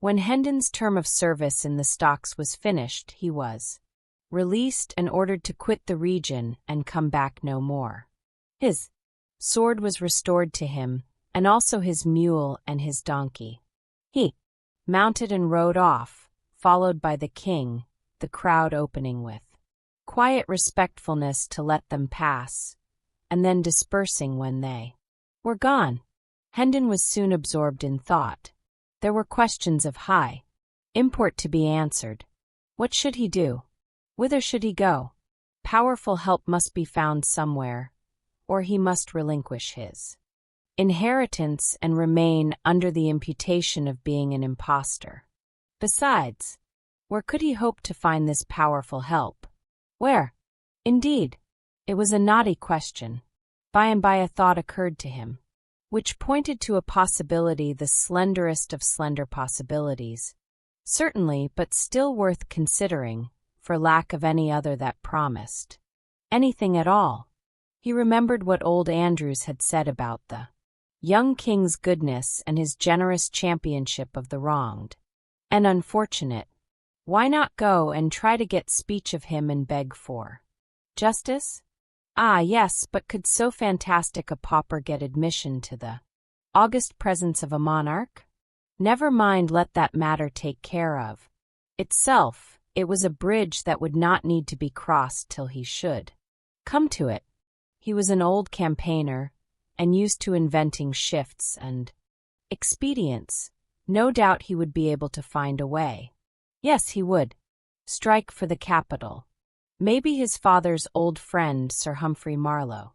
When Hendon's term of service in the stocks was finished, he was released and ordered to quit the region and come back no more. His sword was restored to him, and also his mule and his donkey. He mounted and rode off, followed by the king, the crowd opening with quiet respectfulness to let them pass, and then dispersing when they were gone. Hendon was soon absorbed in thought. There were questions of high import to be answered. What should he do? Whither should he go? Powerful help must be found somewhere, or he must relinquish his inheritance and remain under the imputation of being an impostor. Besides, where could he hope to find this powerful help? Where? Indeed, it was a knotty question. By and by a thought occurred to him, which pointed to a possibility, the slenderest of slender possibilities. Certainly, but still worth considering, for lack of any other that promised anything at all. He remembered what old Andrews had said about the young king's goodness and his generous championship of the wronged and unfortunate. Why not go and try to get speech of him and beg for justice? Ah, yes, but could so fantastic a pauper get admission to the august presence of a monarch? Never mind, let that matter take care of itself. It was a bridge that would not need to be crossed till he should come to it. He was an old campaigner, and used to inventing shifts and expedients. No doubt he would be able to find a way. Yes, he would strike for the capital. Maybe his father's old friend, Sir Humphrey Marlowe,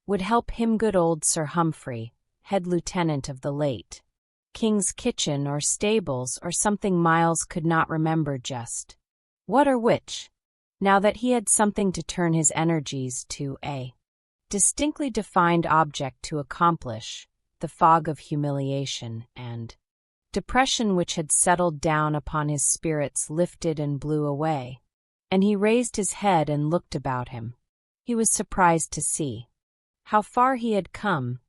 would help him. Good old Sir Humphrey, head lieutenant of the late King's Kitchen or stables or something. Miles could not remember just what or which, now that he had something to turn his energies to, a distinctly defined object to accomplish. The fog of humiliation and depression which had settled down upon his spirits lifted and blew away, and he raised his head and looked about him. He was surprised to see how far he had come.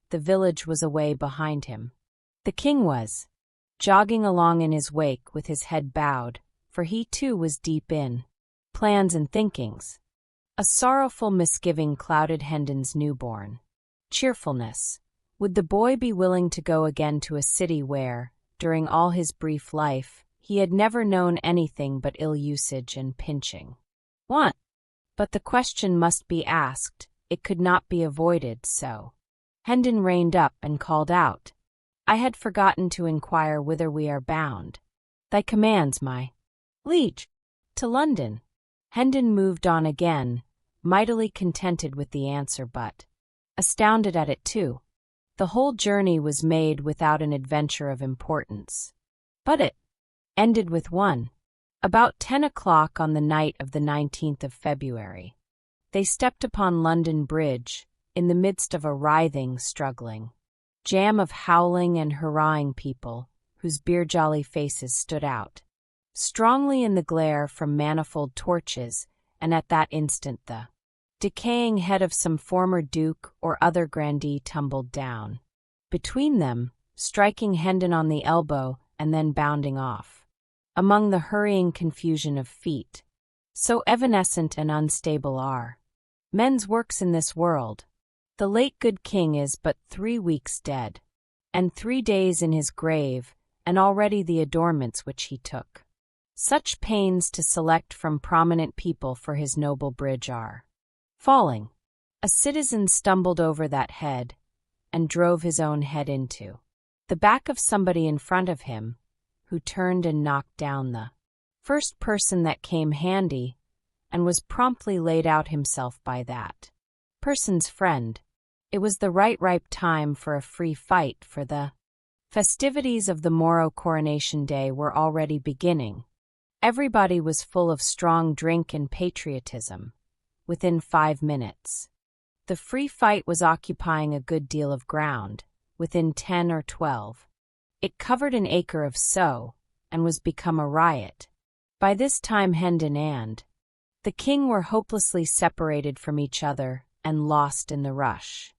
The village was away behind him. The king was jogging along in his wake with his head bowed, for he too was deep in plans and thinkings. A sorrowful misgiving clouded Hendon's newborn cheerfulness. Would the boy be willing to go again to a city where, during all his brief life, he had never known anything but ill usage and pinching want? But the question must be asked, it could not be avoided, so Hendon reined up and called out, "I had forgotten to inquire whither we are bound." "Thy commands, my liege." "To London." Hendon moved on again, mightily contented with the answer but astounded at it too. The whole journey was made without an adventure of importance. But it ended with one. About 10 o'clock on the night of the 19th of February, they stepped upon London Bridge, in the midst of a writhing, struggling jam of howling and hurrahing people, whose beer-jolly faces stood out strongly in the glare from manifold torches, and at that instant the decaying head of some former duke or other grandee tumbled down between them, striking Hendon on the elbow and then bounding off among the hurrying confusion of feet. So evanescent and unstable are men's works in this world. The late good king is but 3 weeks dead, and 3 days in his grave, and already the adornments which he took such pains to select from prominent people for his noble bridge are falling. A citizen stumbled over that head, and drove his own head into the back of somebody in front of him, who turned and knocked down the first person that came handy, and was promptly laid out himself by that person's friend. It was the ripe time for a free fight, for the festivities of the morrow coronation day were already beginning. Everybody was full of strong drink and patriotism. Within 5 minutes, the free fight was occupying a good deal of ground. Within 10 or 12, it covered an acre of so, and was become a riot. By this time Hendon and the king were hopelessly separated from each other and lost in the rush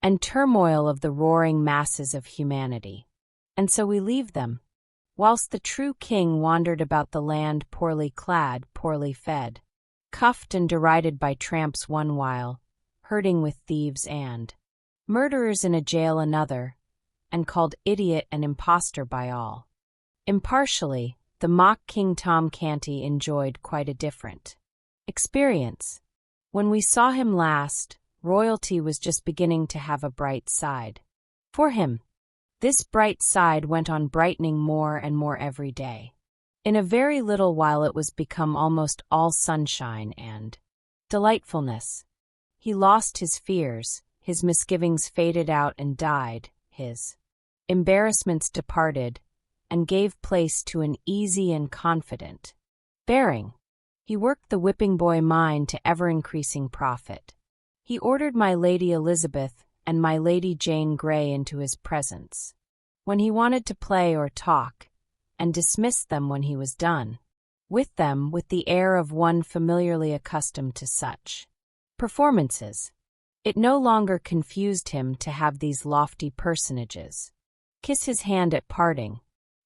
and turmoil of the roaring masses of humanity. And so we leave them. whilst the true king wandered about the land poorly clad, poorly fed, cuffed and derided by tramps one while, herding with thieves and murderers in a jail another, and called idiot and impostor by all. Impartially, the mock King Tom Canty enjoyed quite a different experience. When we saw him last, royalty was just beginning to have a bright side. For him, this bright side went on brightening more and more every day. In a very little while it was become almost all sunshine and delightfulness. He lost his fears, his misgivings faded out and died, his embarrassments departed, and gave place to an easy and confident bearing. He worked the whipping boy mind to ever-increasing profit. He ordered my Lady Elizabeth and my Lady Jane Grey into his presence when he wanted to play or talk, and dismissed them when he was done with them with the air of one familiarly accustomed to such performances. It no longer confused him to have these lofty personages kiss his hand at parting.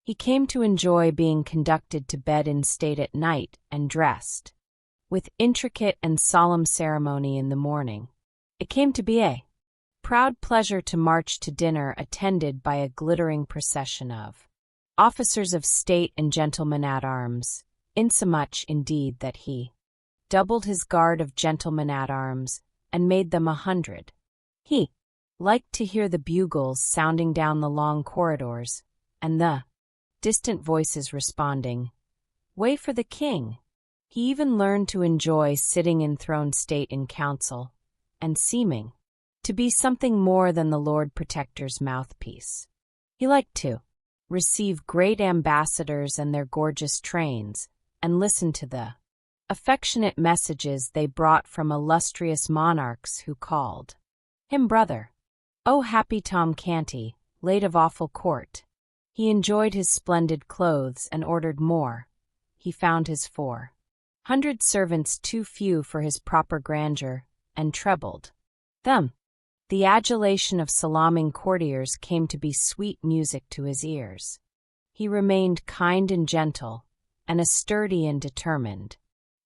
He came to enjoy being conducted to bed in state at night and dressed with intricate and solemn ceremony in the morning. It came to be a proud pleasure to march to dinner attended by a glittering procession of officers of state and gentlemen at arms, insomuch indeed that he doubled his guard of gentlemen at arms and made them 100. He liked to hear the bugles sounding down the long corridors, and the distant voices responding, "Way for the king." He even learned to enjoy sitting in throne state in council, and seeming to be something more than the Lord Protector's mouthpiece. He liked to receive great ambassadors and their gorgeous trains, and listen to the affectionate messages they brought from illustrious monarchs who called him brother. Oh, happy Tom Canty, late of awful court! He enjoyed his splendid clothes and ordered more. He found his 400 servants too few for his proper grandeur, and trebled them. The adulation of salaaming courtiers came to be sweet music to his ears. He remained kind and gentle, and a sturdy and determined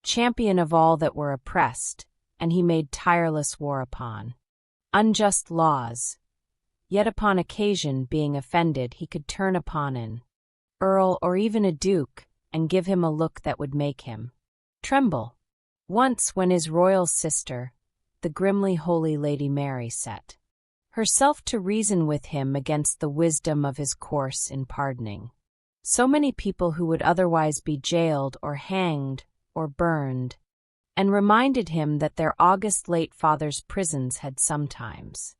champion of all that were oppressed, and he made tireless war upon unjust laws. Yet upon occasion, being offended, he could turn upon an earl or even a duke, and give him a look that would make him tremble. Once, when his royal sister, the grimly holy Lady Mary, set herself to reason with him against the wisdom of his course in pardoning so many people who would otherwise be jailed or hanged or burned, and reminded him that their august late father's prisons had sometimes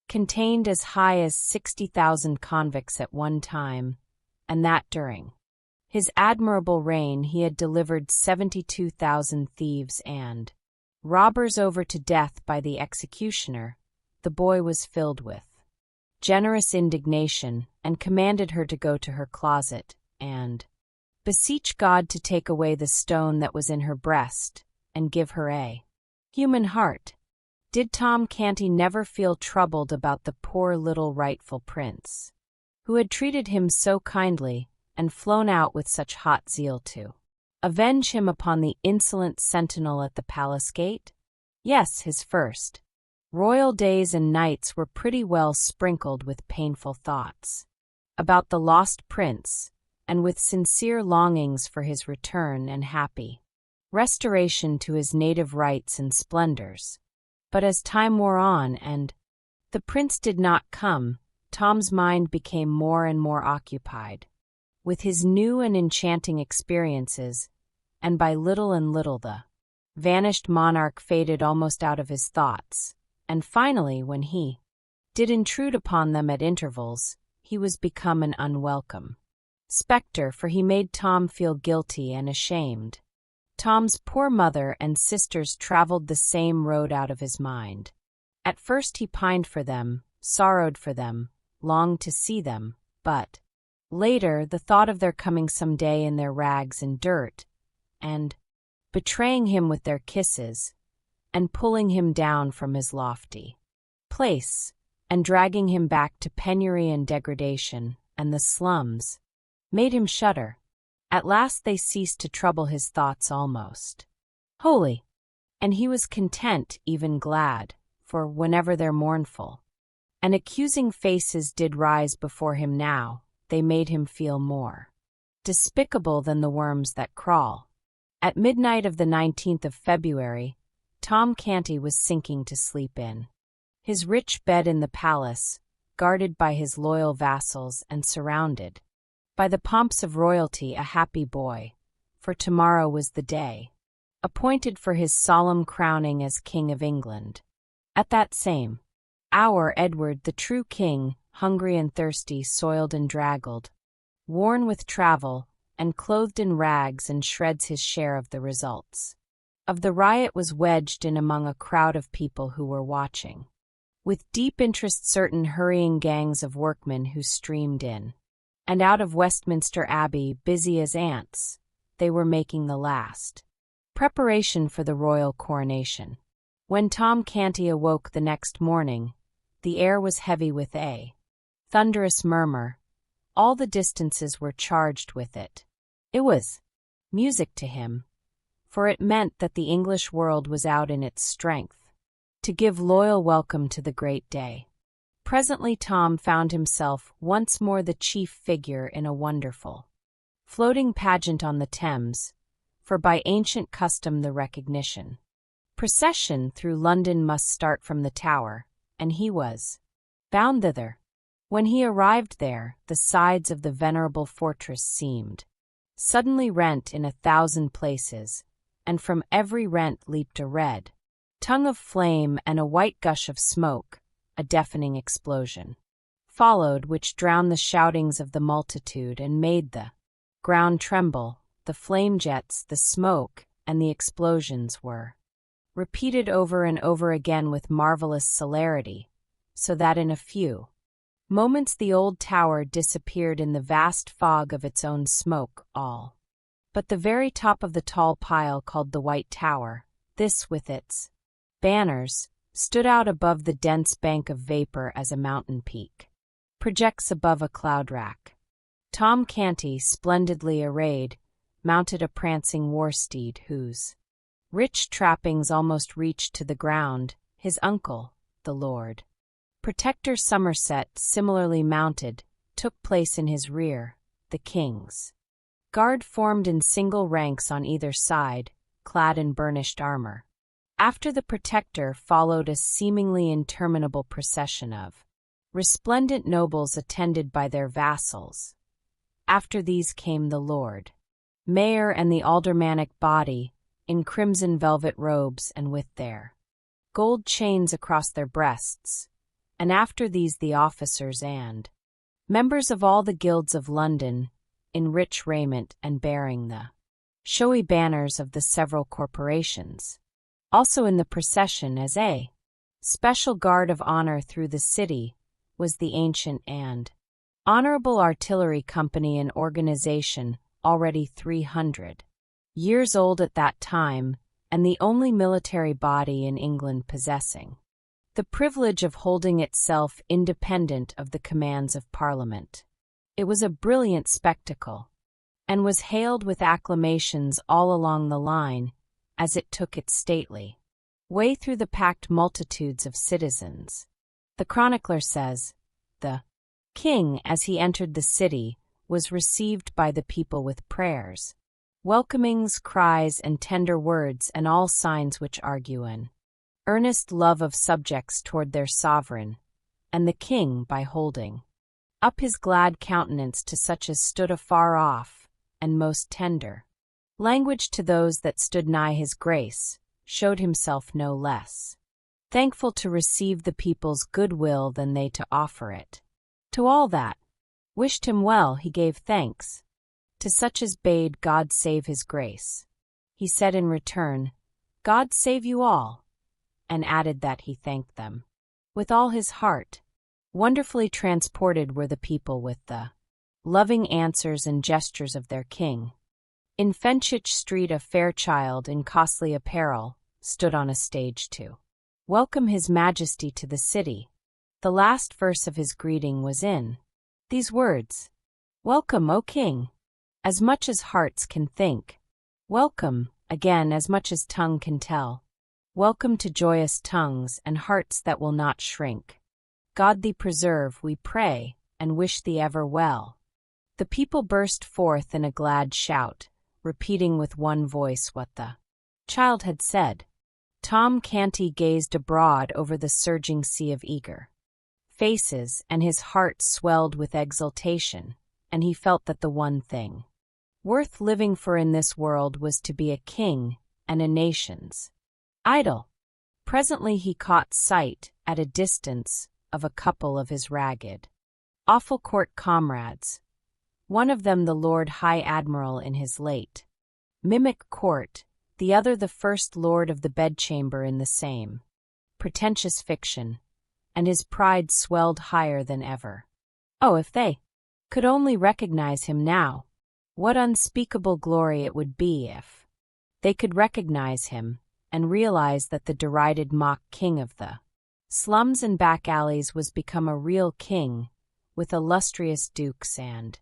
contained as high as 60,000 convicts at one time, and that during his admirable reign he had delivered 72,000 thieves and robbers over to death by the executioner, the boy was filled with generous indignation, and commanded her to go to her closet, and beseech God to take away the stone that was in her breast, and give her a human heart. Did Tom Canty never feel troubled about the poor little rightful prince, who had treated him so kindly, and flown out with such hot zeal to avenge him upon the insolent sentinel at the palace gate? Yes, his first royal days and nights were pretty well sprinkled with painful thoughts about the lost prince, and with sincere longings for his return and happy restoration to his native rights and splendors. But as time wore on and the prince did not come, Tom's mind became more and more occupied with his new and enchanting experiences, and by little and little the vanished monarch faded almost out of his thoughts, and finally, when he did intrude upon them at intervals, he was become an unwelcome spectre, for he made Tom feel guilty and ashamed. Tom's poor mother and sisters traveled the same road out of his mind. At first he pined for them, sorrowed for them, longed to see them, but later the thought of their coming some day in their rags and dirt, and betraying him with their kisses, and pulling him down from his lofty place, and dragging him back to penury and degradation, and the slums, made him shudder. At last they ceased to trouble his thoughts almost wholly, and he was content, even glad, for whenever they're mournful, and accusing faces did rise before him now, they made him feel more despicable than the worms that crawl. At midnight of the 19th of February, Tom Canty was sinking to sleep in his rich bed in the palace, guarded by his loyal vassals and surrounded by the pomps of royalty, a happy boy, for tomorrow was the day appointed for his solemn crowning as King of England. At that same hour Edward, the true king, hungry and thirsty, soiled and draggled, worn with travel, and clothed in rags and shreds, his share of the results of the riot was wedged in among a crowd of people who were watching with deep interest certain hurrying gangs of workmen who streamed in and out of Westminster Abbey, busy as ants. They were making the last preparation for the royal coronation. When Tom Canty awoke the next morning, the air was heavy with a thunderous murmur. All the distances were charged with it. It was music to him, for it meant that the English world was out in its strength to give loyal welcome to the great day. Presently Tom found himself once more the chief figure in a wonderful floating pageant on the Thames, for by ancient custom the recognition procession through London must start from the Tower, and he was bound thither. When he arrived there, the sides of the venerable fortress seemed suddenly rent in 1,000 places, and from every rent leaped a red tongue of flame and a white gush of smoke. A deafening explosion followed, which drowned the shoutings of the multitude and made the ground tremble. The flame jets, the smoke, and the explosions were repeated over and over again with marvelous celerity, so that in a few moments the old tower disappeared in the vast fog of its own smoke, all but the very top of the tall pile called the White Tower. This, with its banners, stood out above the dense bank of vapor as a mountain peak projects above a cloud rack. Tom Canty, splendidly arrayed, mounted a prancing war steed whose rich trappings almost reached to the ground. His uncle, the Lord Protector Somerset, similarly mounted, took place in his rear. The king's guard formed in single ranks on either side, clad in burnished armor. After the Protector followed a seemingly interminable procession of resplendent nobles attended by their vassals. After these came the Lord Mayor and the aldermanic body, in crimson velvet robes and with their gold chains across their breasts, and after these the officers and members of all the guilds of London, in rich raiment and bearing the showy banners of the several corporations. Also in the procession, as a special guard of honor through the city, was the ancient and honorable artillery company, an organization already 300 years old at that time, and the only military body in England possessing the privilege of holding itself independent of the commands of Parliament. It was a brilliant spectacle, and was hailed with acclamations all along the line, as it took its stately way through the packed multitudes of citizens. The chronicler says, "The king, as he entered the city, was received by the people with prayers, welcomings, cries, and tender words, and all signs which argue an earnest love of subjects toward their sovereign, and the king, by holding up his glad countenance to such as stood afar off, and most tender language to those that stood nigh his grace, showed himself no less thankful to receive the people's good will than they to offer it. To all that wished him well he gave thanks. To such as bade God save his grace, he said in return, God save you all, and added that he thanked them with all his heart. Wonderfully transported were the people with the loving answers and gestures of their king. In Fenchurch Street a fair child in costly apparel stood on a stage to welcome his majesty to the city. The last verse of his greeting was in these words, Welcome, O king, as much as hearts can think. Welcome, again, as much as tongue can tell. Welcome to joyous tongues and hearts that will not shrink. God thee preserve, we pray, and wish thee ever well. The people burst forth in a glad shout, repeating with one voice what the child had said. Tom Canty gazed abroad over the surging sea of eager faces, and his heart swelled with exultation, and he felt that the one thing worth living for in this world was to be a king and a nation's idol. Presently he caught sight, at a distance, of a couple of his ragged, awful court comrades, one of them the Lord High Admiral in his late mimic court, the other the first lord of the bedchamber in the same pretentious fiction, and his pride swelled higher than ever. Oh, if they could only recognize him now! What unspeakable glory it would be if they could recognize him, and realize that the derided mock king of the slums and back alleys was become a real king, with illustrious dukes and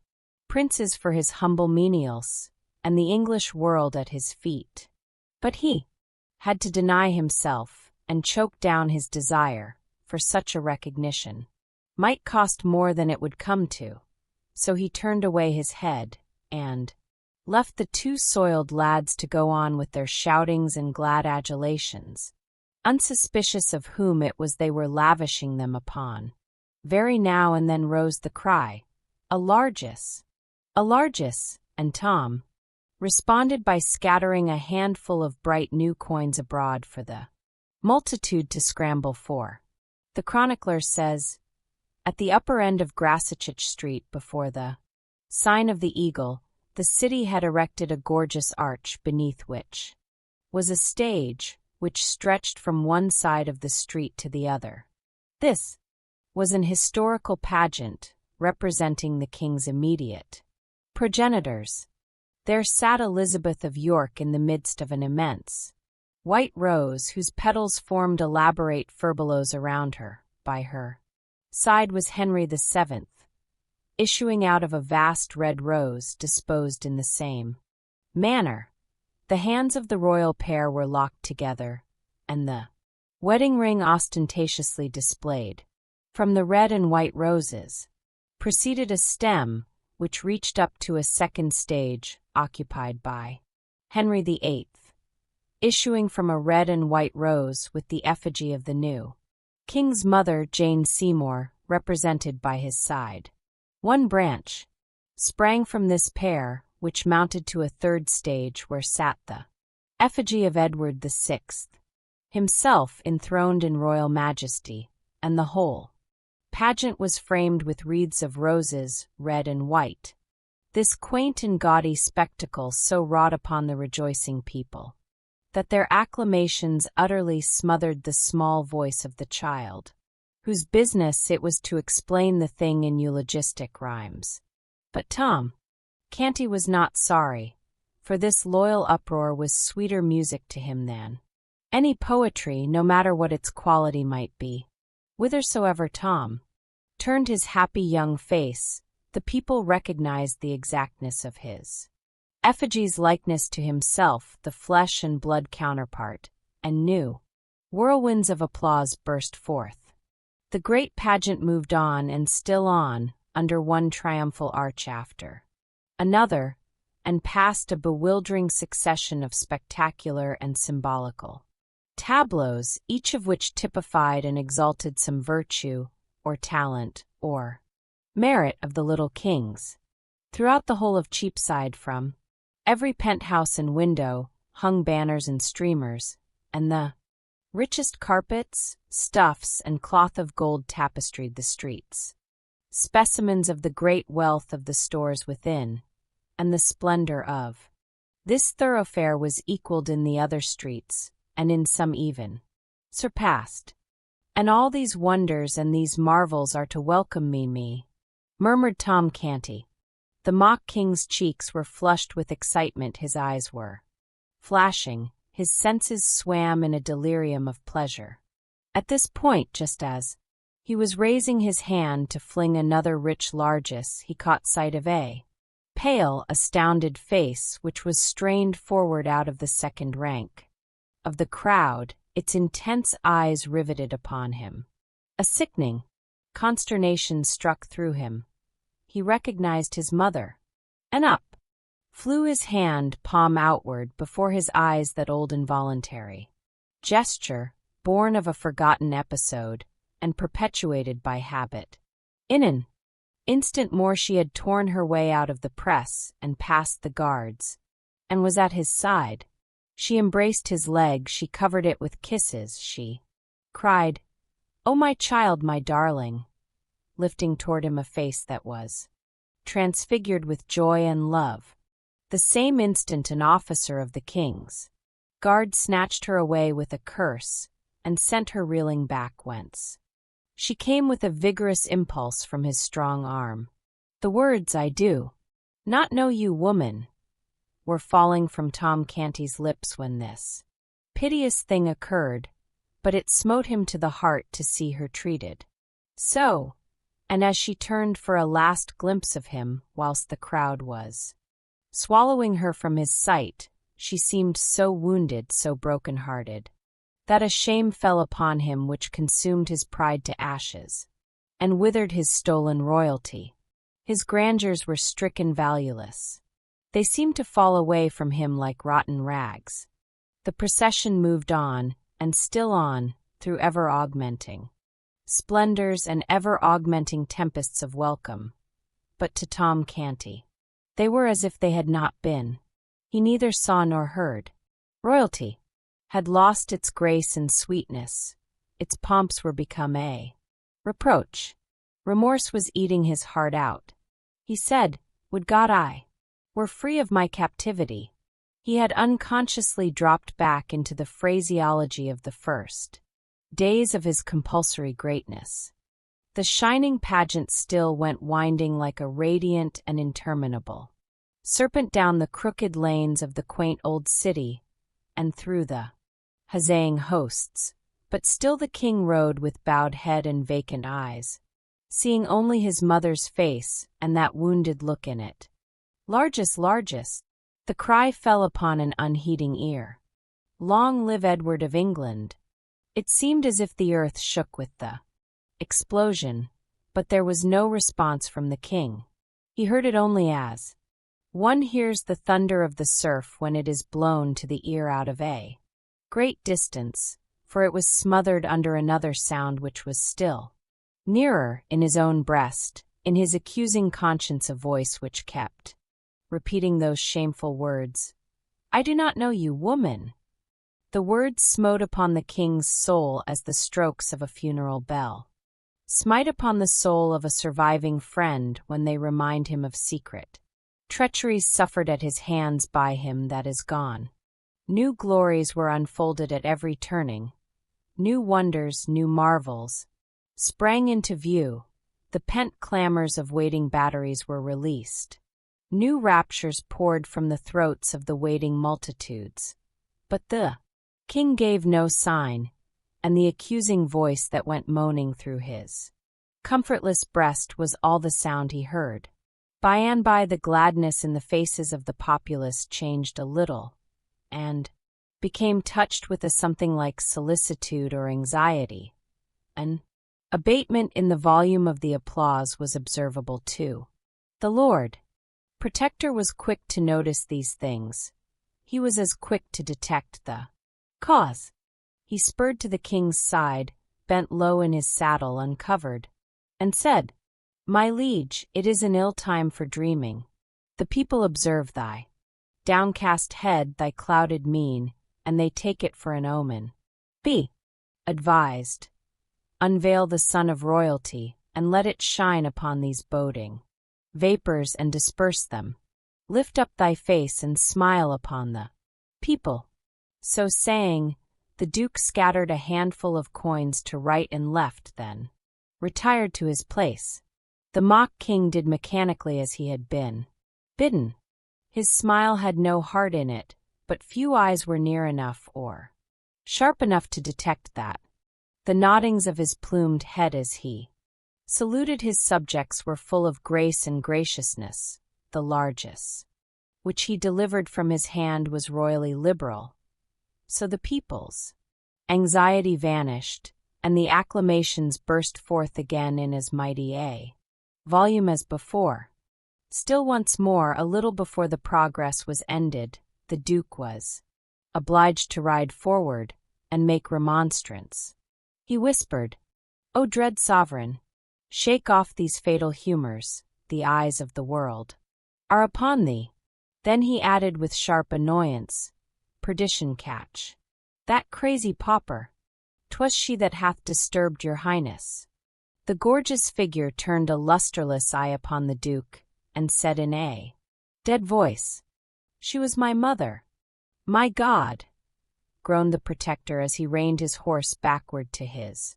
princes for his humble menials, and the English world at his feet. But he had to deny himself, and choke down his desire, for such a recognition might cost more than it would come to. So he turned away his head, and left the two soiled lads to go on with their shoutings and glad adulations, unsuspicious of whom it was they were lavishing them upon. Very now and then rose the cry, "A largess! A largess!" and Tom responded by scattering a handful of bright new coins abroad for the multitude to scramble for. The chronicler says, at the upper end of Grasachich Street before the sign of the Eagle, the city had erected a gorgeous arch beneath which was a stage which stretched from one side of the street to the other. This was an historical pageant representing the king's immediate progenitors. There sat Elizabeth of York in the midst of an immense white rose whose petals formed elaborate furbelows around her. By her side was Henry VII, issuing out of a vast red rose disposed in the same manner. The hands of the royal pair were locked together, and the wedding ring ostentatiously displayed. From the red and white roses proceeded a stem which reached up to a second stage occupied by Henry VIII, issuing from a red and white rose with the effigy of the new king's mother, Jane Seymour, represented by his side. One branch sprang from this pair, which mounted to a third stage where sat the effigy of Edward VI, himself enthroned in royal majesty, and the whole pageant was framed with wreaths of roses, red and white. This quaint and gaudy spectacle so wrought upon the rejoicing people that their acclamations utterly smothered the small voice of the child, whose business it was to explain the thing in eulogistic rhymes. But Tom Canty was not sorry, for this loyal uproar was sweeter music to him than any poetry, no matter what its quality might be. Whithersoever Tom turned his happy young face, the people recognized the exactness of his effigy's likeness to himself, the flesh and blood counterpart, and new whirlwinds of applause burst forth. The great pageant moved on and still on, under one triumphal arch after another, and passed a bewildering succession of spectacular and symbolical tableaus, each of which typified and exalted some virtue, or talent, or merit of the little kings. Throughout the whole of Cheapside, from every penthouse and window, hung banners and streamers, and the richest carpets, stuffs, and cloth of gold tapestried the streets, specimens of the great wealth of the stores within, and the splendor of this thoroughfare was equaled in the other streets, and in some even surpassed. And all these wonders and these marvels are to welcome me, murmured Tom Canty. The mock king's cheeks were flushed with excitement, his eyes were flashing, his senses swam in a delirium of pleasure. At this point, just as He was raising his hand to fling another rich largesse. He caught sight of a pale, astounded face which was strained forward out of the second rank of the crowd, its intense eyes riveted upon him. A sickening consternation struck through him. He recognized his mother, and up flew his hand, palm outward, before his eyes that old involuntary gesture, born of a forgotten episode, and perpetuated by habit. In an instant more she had torn her way out of the press and past the guards, and was at his side. She embraced his leg, she covered it with kisses, she cried, "Oh, my child, my darling," lifting toward him a face that was transfigured with joy and love. The same instant an officer of the king's guard snatched her away with a curse and sent her reeling back whence she came with a vigorous impulse from his strong arm. The words, "I do not know you, woman," were falling from Tom Canty's lips when this piteous thing occurred, but it smote him to the heart to see her treated so, and as she turned for a last glimpse of him whilst the crowd was swallowing her from his sight, she seemed so wounded, so broken-hearted, that a shame fell upon him which consumed his pride to ashes, and withered his stolen royalty. His grandeurs were stricken valueless. They seemed to fall away from him like rotten rags. The procession moved on, and still on, through ever-augmenting splendors and ever-augmenting tempests of welcome. But to Tom Canty, they were as if they had not been. He neither saw nor heard. Royalty had lost its grace and sweetness. Its pomps were become a reproach. Remorse was eating his heart out. He said, "Would God I were free of my captivity." He had unconsciously dropped back into the phraseology of the first days of his compulsory greatness. The shining pageant still went winding like a radiant and interminable serpent down the crooked lanes of the quaint old city and through the huzzaying hosts, but still the king rode with bowed head and vacant eyes, seeing only his mother's face and that wounded look in it. "Largesse, largesse!" The cry fell upon an unheeding ear. "Long live Edward of England!" It seemed as if the earth shook with the explosion, but there was no response from the king. He heard it only as one hears the thunder of the surf when it is blown to the ear out of a great distance, for it was smothered under another sound which was still nearer, in his own breast, in his accusing conscience, a voice which kept repeating those shameful words, "I do not know you, woman." The words smote upon the king's soul as the strokes of a funeral bell smite upon the soul of a surviving friend when they remind him of secret treacheries suffered at his hands by him that is gone. New glories were unfolded at every turning. New wonders, new marvels sprang into view. The pent clamors of waiting batteries were released. New raptures poured from the throats of the waiting multitudes. But the king gave no sign, and the accusing voice that went moaning through his comfortless breast was all the sound he heard. By and by the gladness in the faces of the populace changed a little, and became touched with a something like solicitude or anxiety. An abatement in the volume of the applause was observable too. The Lord Protector was quick to notice these things. He was as quick to detect the cause. He spurred to the king's side, bent low in his saddle uncovered, and said, "My liege, it is an ill time for dreaming. The people observe thy downcast head, thy clouded mien, and they take it for an omen. Be advised. Unveil the sun of royalty, and let it shine upon these boding vapors and disperse them. Lift up thy face and smile upon the people." So saying, the duke scattered a handful of coins to right and left, then retired to his place. The mock king did mechanically as he had been bidden. His smile had no heart in it, but few eyes were near enough or sharp enough to detect that The noddings of his plumed head as he saluted his subjects were full of grace and graciousness. The largesse which he delivered from his hand was royally liberal. So the people's anxiety vanished, and the acclamations burst forth again in as mighty a volume as before. Still once more, a little before the progress was ended, the Duke was obliged to ride forward and make remonstrance. He whispered, "O dread sovereign, shake off these fatal humours, the eyes of the world are upon thee." Then he added with sharp annoyance, "Perdition catch that crazy pauper. 'Twas she that hath disturbed your highness." The gorgeous figure turned a lustreless eye upon the Duke, and said in a dead voice, "She was my mother." "My God!" groaned the Protector as he reined his horse backward to his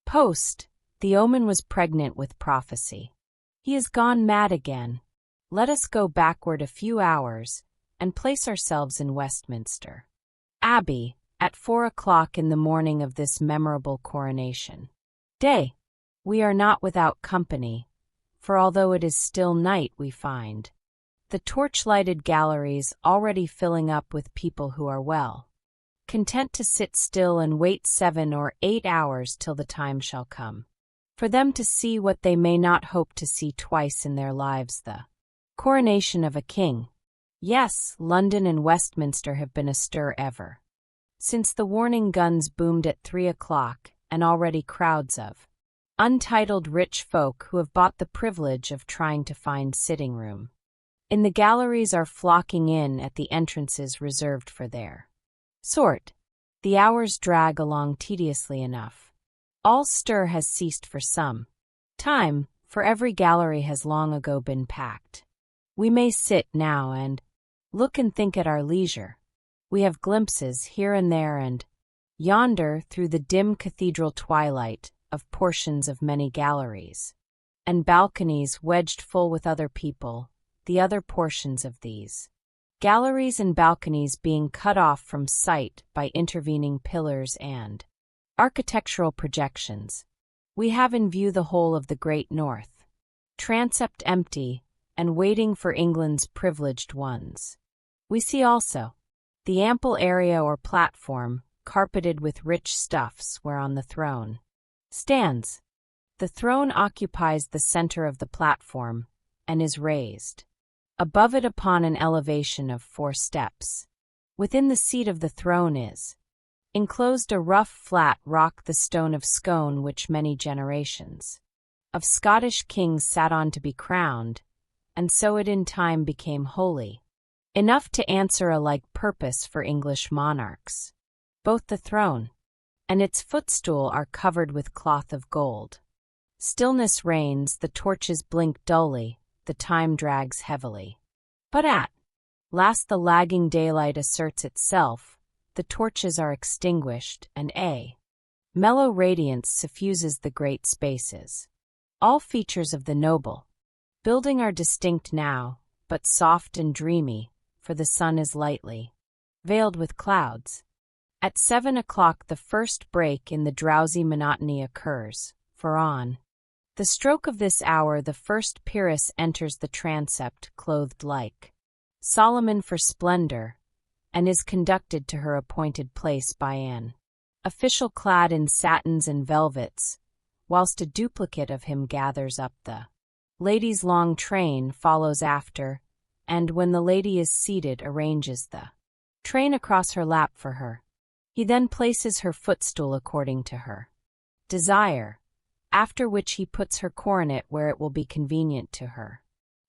post. The omen was pregnant with prophecy. "He is gone mad again. Let us go backward a few hours, and place ourselves in Westminster Abbey, at 4 o'clock in the morning of this memorable coronation day. We are not without company, for although it is still night we find the torch-lighted galleries already filling up with people who are well content to sit still and wait 7 or 8 hours till the time shall come for them to see what they may not hope to see twice in their lives, the coronation of a king. Yes, London and Westminster have been astir ever since the warning guns boomed at 3 o'clock, and already crowds of untitled rich folk who have bought the privilege of trying to find sitting room in the galleries are flocking in at the entrances reserved for their sort. The hours drag along tediously enough. All stir has ceased for some time, for every gallery has long ago been packed. We may sit now and look and think at our leisure. We have glimpses here and there and yonder through the dim cathedral twilight of portions of many galleries and balconies wedged full with other people, the other portions of these galleries and balconies being cut off from sight by intervening pillars and architectural projections. We have in view the whole of the great North, transept empty and waiting for England's privileged ones. We see also the ample area or platform, carpeted with rich stuffs, whereon the throne stands. The throne occupies the center of the platform, and is raised above it upon an elevation of 4 steps. Within the seat of the throne is enclosed a rough flat rock, the stone of Scone, which many generations of Scottish kings sat on to be crowned, and so it in time became holy enough to answer a like purpose for English monarchs. Both the throne and its footstool are covered with cloth of gold. Stillness reigns, the torches blink dully, the time drags heavily. But at last the lagging daylight asserts itself, the torches are extinguished, and a mellow radiance suffuses the great spaces. All features of the noble building are distinct now, but soft and dreamy, for the sun is lightly veiled with clouds. At 7 o'clock the first break in the drowsy monotony occurs, for on the stroke of this hour the first peeress enters the transept clothed like Solomon for splendor, and is conducted to her appointed place by an official clad in satins and velvets, whilst a duplicate of him gathers up the lady's long train, follows after, and when the lady is seated arranges the train across her lap for her. He then places her footstool according to her desire, after which he puts her coronet where it will be convenient to her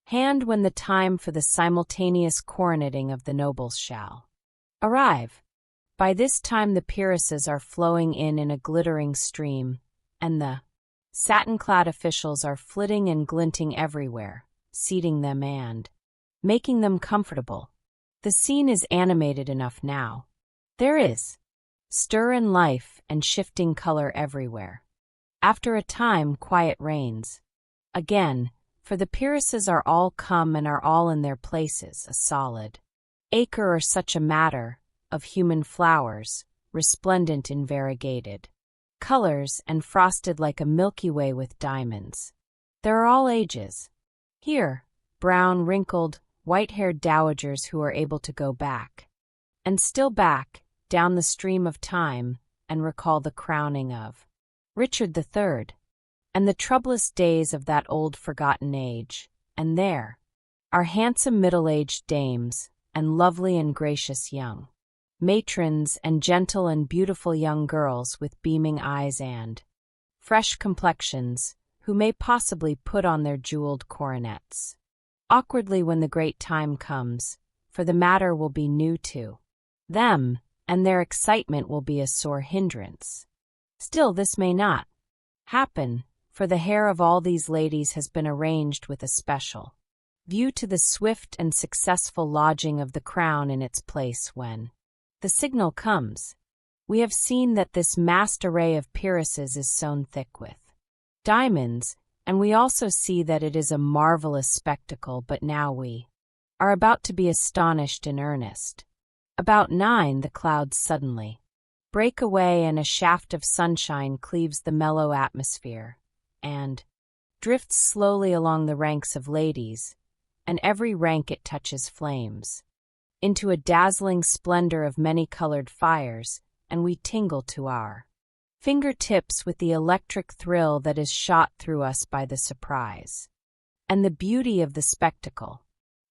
hand when the time for the simultaneous coroneting of the nobles shall arrive. By this time the peeresses are flowing in a glittering stream, and the satin-clad officials are flitting and glinting everywhere, seating them and making them comfortable. The scene is animated enough now. There is stir and life and shifting color everywhere. After a time quiet reigns again, for the peeresses are all come and are all in their places, a solid acre or such a matter of human flowers, resplendent in variegated colors and frosted like a Milky Way with diamonds. There are all ages. Here, brown, wrinkled, white-haired dowagers who are able to go back, and still back, down the stream of time, and recall the crowning of Richard III, and the troublous days of that old forgotten age, and there are handsome middle-aged dames, and lovely and gracious young matrons, and gentle and beautiful young girls with beaming eyes and fresh complexions, who may possibly put on their jeweled coronets awkwardly when the great time comes, for the matter will be new to them, and their excitement will be a sore hindrance. Still, this may not happen, for the hair of all these ladies has been arranged with a special view to the swift and successful lodging of the crown in its place when the signal comes. We have seen that this massed array of peeresses is sewn thick with diamonds, and we also see that it is a marvelous spectacle, but now we are about to be astonished in earnest. About 9 the clouds suddenly break away, and a shaft of sunshine cleaves the mellow atmosphere, and drifts slowly along the ranks of ladies, and every rank it touches flames into a dazzling splendor of many-colored fires, and we tingle to our fingertips with the electric thrill that is shot through us by the surprise and the beauty of the spectacle.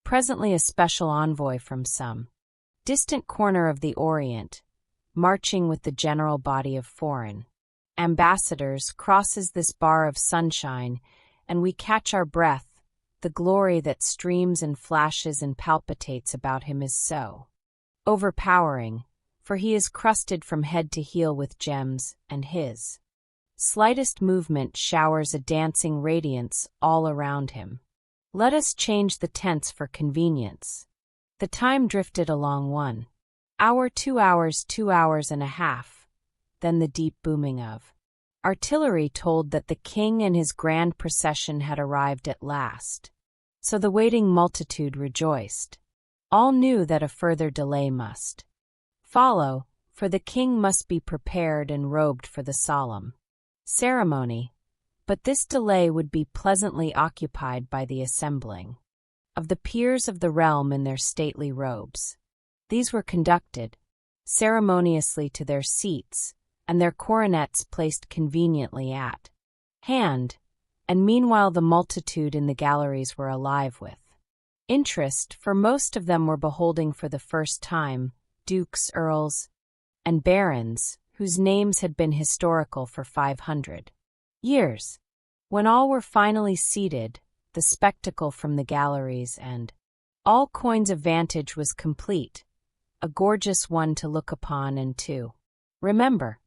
Presently a special envoy from some distant corner of the Orient, marching with the general body of foreign ambassadors, crosses this bar of sunshine, and we catch our breath. The glory that streams and flashes and palpitates about him is so overpowering, for he is crusted from head to heel with gems, and his slightest movement showers a dancing radiance all around him. Let us change the tense for convenience. The time drifted along 1 hour, 2 hours, 2 hours and a half. Then the deep booming of artillery told that the king and his grand procession had arrived at last. So the waiting multitude rejoiced. All knew that a further delay must follow, for the king must be prepared and robed for the solemn ceremony. But this delay would be pleasantly occupied by the assembling of the peers of the realm in their stately robes. These were conducted ceremoniously to their seats, and their coronets placed conveniently at hand, and meanwhile the multitude in the galleries were alive with interest, for most of them were beholding for the first time dukes, earls, and barons, whose names had been historical for 500 years. When all were finally seated, the spectacle from the galleries and all coigns of vantage was complete, a gorgeous one to look upon and to remember.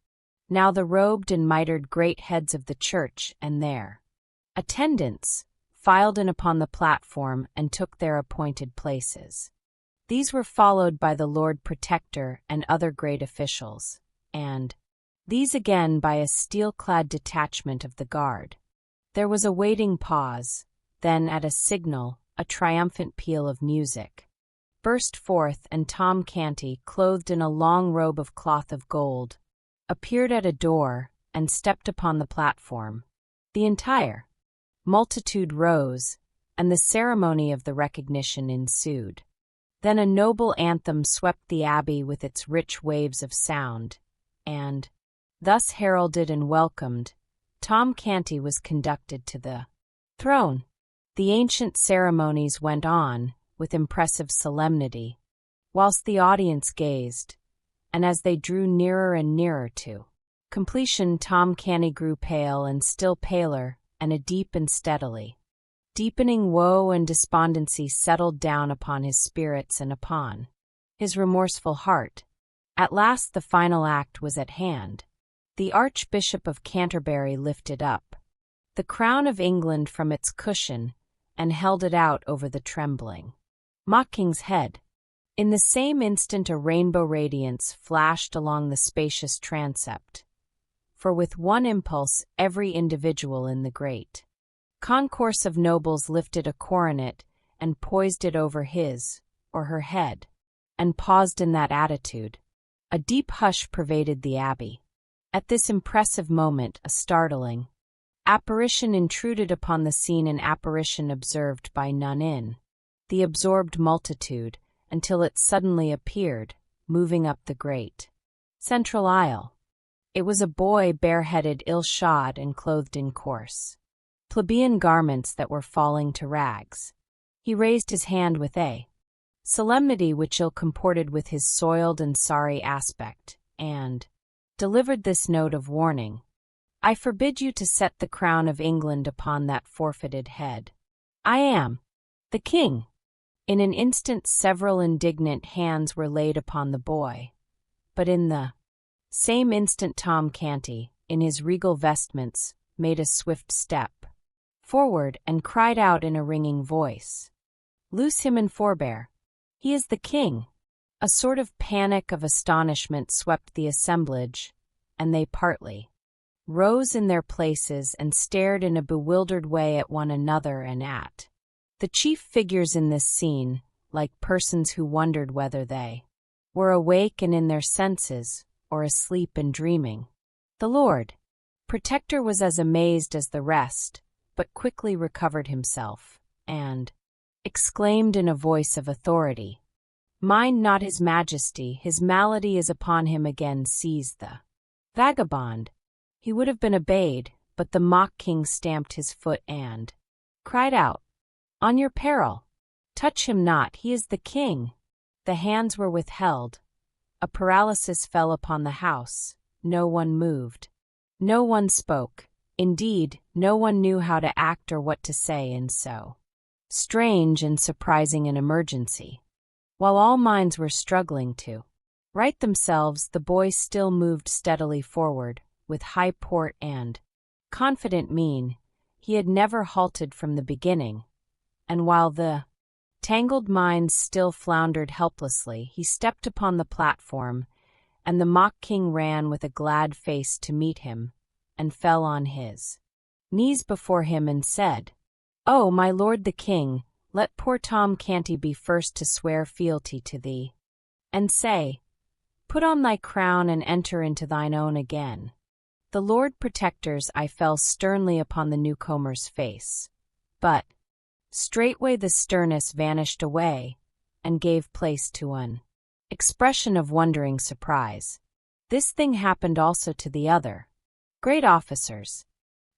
Now the robed and mitred great heads of the church and their attendants filed in upon the platform and took their appointed places. These were followed by the Lord Protector and other great officials, and these again by a steel-clad detachment of the guard. There was a waiting pause, then at a signal, a triumphant peal of music burst forth, and Tom Canty, clothed in a long robe of cloth of gold, appeared at a door and stepped upon the platform. The entire multitude rose, and the ceremony of the recognition ensued. Then a noble anthem swept the abbey with its rich waves of sound, and, thus heralded and welcomed, Tom Canty was conducted to the throne. The ancient ceremonies went on with impressive solemnity, whilst the audience gazed, and as they drew nearer and nearer to completion, Tom Canty grew pale and still paler, and a deep and steadily deepening woe and despondency settled down upon his spirits and upon his remorseful heart. At last the final act was at hand. The Archbishop of Canterbury lifted up the crown of England from its cushion and held it out over the trembling mock-king's head. In the same instant a rainbow radiance flashed along the spacious transept, for with one impulse every individual in the great concourse of nobles lifted a coronet and poised it over his or her head, and paused in that attitude. A deep hush pervaded the abbey, At this impressive moment, a startling apparition intruded upon the scene, an apparition observed by none in the absorbed multitude, until it suddenly appeared, moving up the great central aisle. It was a boy, bareheaded, ill-shod, and clothed in coarse, plebeian garments that were falling to rags. He raised his hand with a solemnity which ill comported with his soiled and sorry aspect, and delivered this note of warning: "I forbid you to set the crown of England upon that forfeited head. I am the king." In an instant several indignant hands were laid upon the boy, but in the same instant Tom Canty, in his regal vestments, made a swift step forward and cried out in a ringing voice, "Loose him and forbear. He is the king." A sort of panic of astonishment swept the assemblage, and they partly rose in their places and stared in a bewildered way at one another and at the chief figures in this scene, like persons who wondered whether they were awake and in their senses, or asleep and dreaming. The Lord Protector was as amazed as the rest, but quickly recovered himself, and exclaimed in a voice of authority, "Mind not his majesty, his malady is upon him again. Seize the vagabond." He would have been obeyed, but the mock king stamped his foot and cried out, "On your peril! Touch him not, he is the king." The hands were withheld. A paralysis fell upon the house. No one moved. No one spoke. Indeed, no one knew how to act or what to say in so strange and surprising an emergency. While all minds were struggling to right themselves, the boy still moved steadily forward, with high port and confident mien. He had never halted from the beginning, and while the tangled minds still floundered helplessly, he stepped upon the platform, and the mock king ran with a glad face to meet him, and fell on his knees before him and said, "Oh, my lord the king, let poor Tom Canty be first to swear fealty to thee, and say, put on thy crown and enter into thine own again." The Lord Protector's eye fell sternly upon the newcomer's face, but straightway the sternness vanished away, and gave place to an expression of wondering surprise. This thing happened also to the other great officers.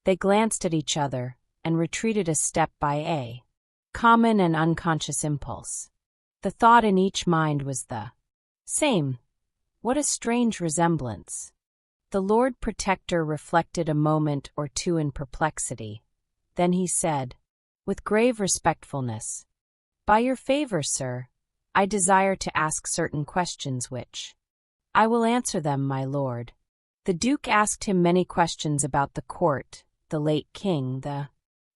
They glanced at each other, and retreated a step by a common and unconscious impulse. The thought in each mind was the same. What a strange resemblance! The Lord Protector reflected a moment or two in perplexity. Then he said, with grave respectfulness, "By your favor, sir, I desire to ask certain questions which I will answer them, my lord." The Duke asked him many questions about the court, the late king, the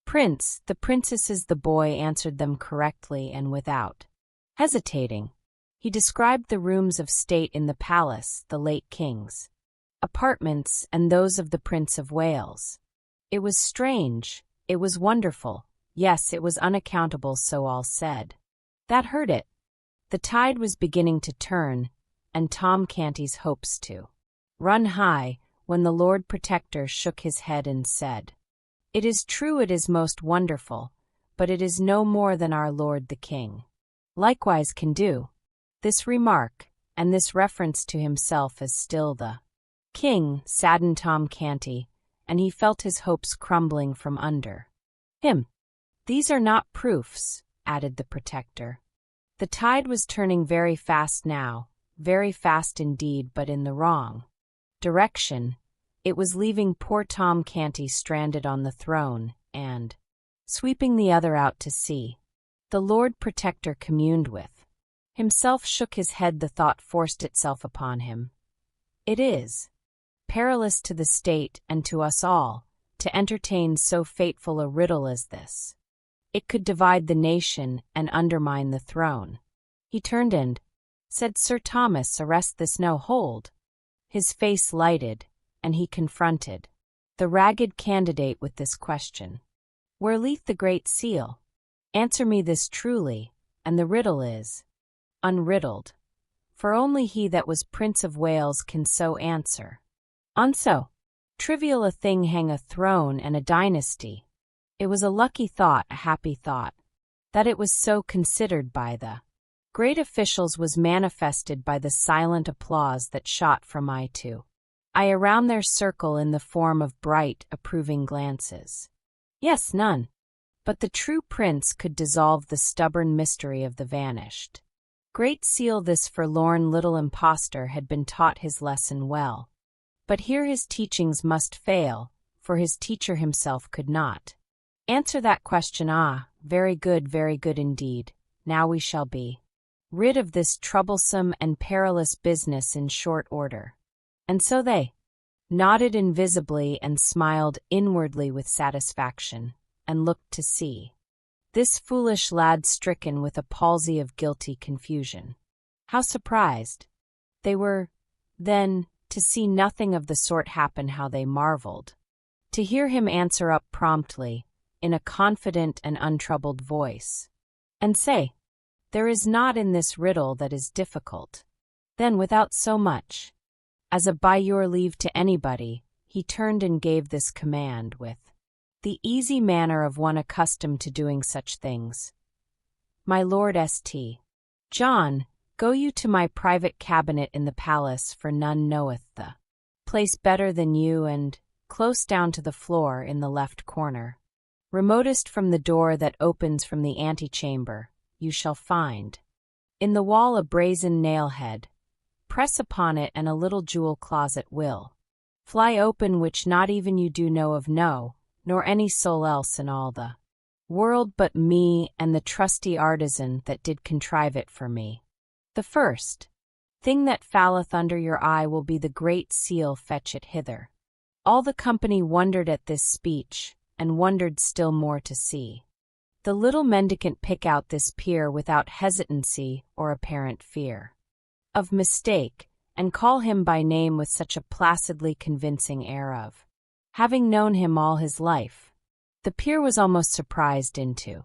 prince, the princesses. The boy answered them correctly and without hesitating. He described the rooms of state in the palace, the late king's apartments, and those of the Prince of Wales. It was strange, it was wonderful, yes, it was unaccountable, so all said. That heard it. The tide was beginning to turn, and Tom Canty's hopes to run high, when the Lord Protector shook his head and said, "It is true, it is most wonderful, but it is no more than our lord the king likewise can do." This remark, and this reference to himself as still the king, saddened Tom Canty, and he felt his hopes crumbling from under him. "These are not proofs," added the Protector. The tide was turning very fast now, very fast indeed, but in the wrong direction. It was leaving poor Tom Canty stranded on the throne, and sweeping the other out to sea. The Lord Protector communed with himself, shook his head. The thought forced itself upon him. It is perilous to the state and to us all to entertain so fateful a riddle as this. It could divide the nation and undermine the throne. He turned and said, "Sir Thomas, arrest this no hold." His face lighted, and he confronted the ragged candidate with this question: "Where lieth the Great Seal? Answer me this truly, and the riddle is unriddled, for only he that was Prince of Wales can so answer." On so trivial a thing hang a throne and a dynasty. It was a lucky thought, a happy thought. That it was so considered by the great officials was manifested by the silent applause that shot from eye to eye around their circle in the form of bright, approving glances. Yes, none but the true prince could dissolve the stubborn mystery of the vanished Great Seal. This forlorn little impostor had been taught his lesson well. But here his teachings must fail, for his teacher himself could not answer that question. Ah, very good indeed. Now we shall be rid of this troublesome and perilous business in short order. And so they nodded invisibly and smiled inwardly with satisfaction, and looked to see this foolish lad stricken with a palsy of guilty confusion. How surprised they were, then, to see nothing of the sort happen. How they marveled to hear him answer up promptly, in a confident and untroubled voice, and say, "There is naught in this riddle that is difficult." Then, without so much as a "by your leave" to anybody, he turned and gave this command with the easy manner of one accustomed to doing such things. "My Lord St. John, go you to my private cabinet in the palace, for none knoweth the place better than you, and, close down to the floor in the left corner, remotest from the door that opens from the antechamber, you shall find in the wall a brazen nail-head. Press upon it, and a little jewel closet will fly open, which not even you do know of, no, nor any soul else in all the world but me and the trusty artisan that did contrive it for me. The first thing that falleth under your eye will be the Great Seal. Fetch it hither." All the company wondered at this speech, and wondered still more to see the little mendicant pick out this peer without hesitancy or apparent fear of mistake, and call him by name with such a placidly convincing air of having known him all his life. The peer was almost surprised into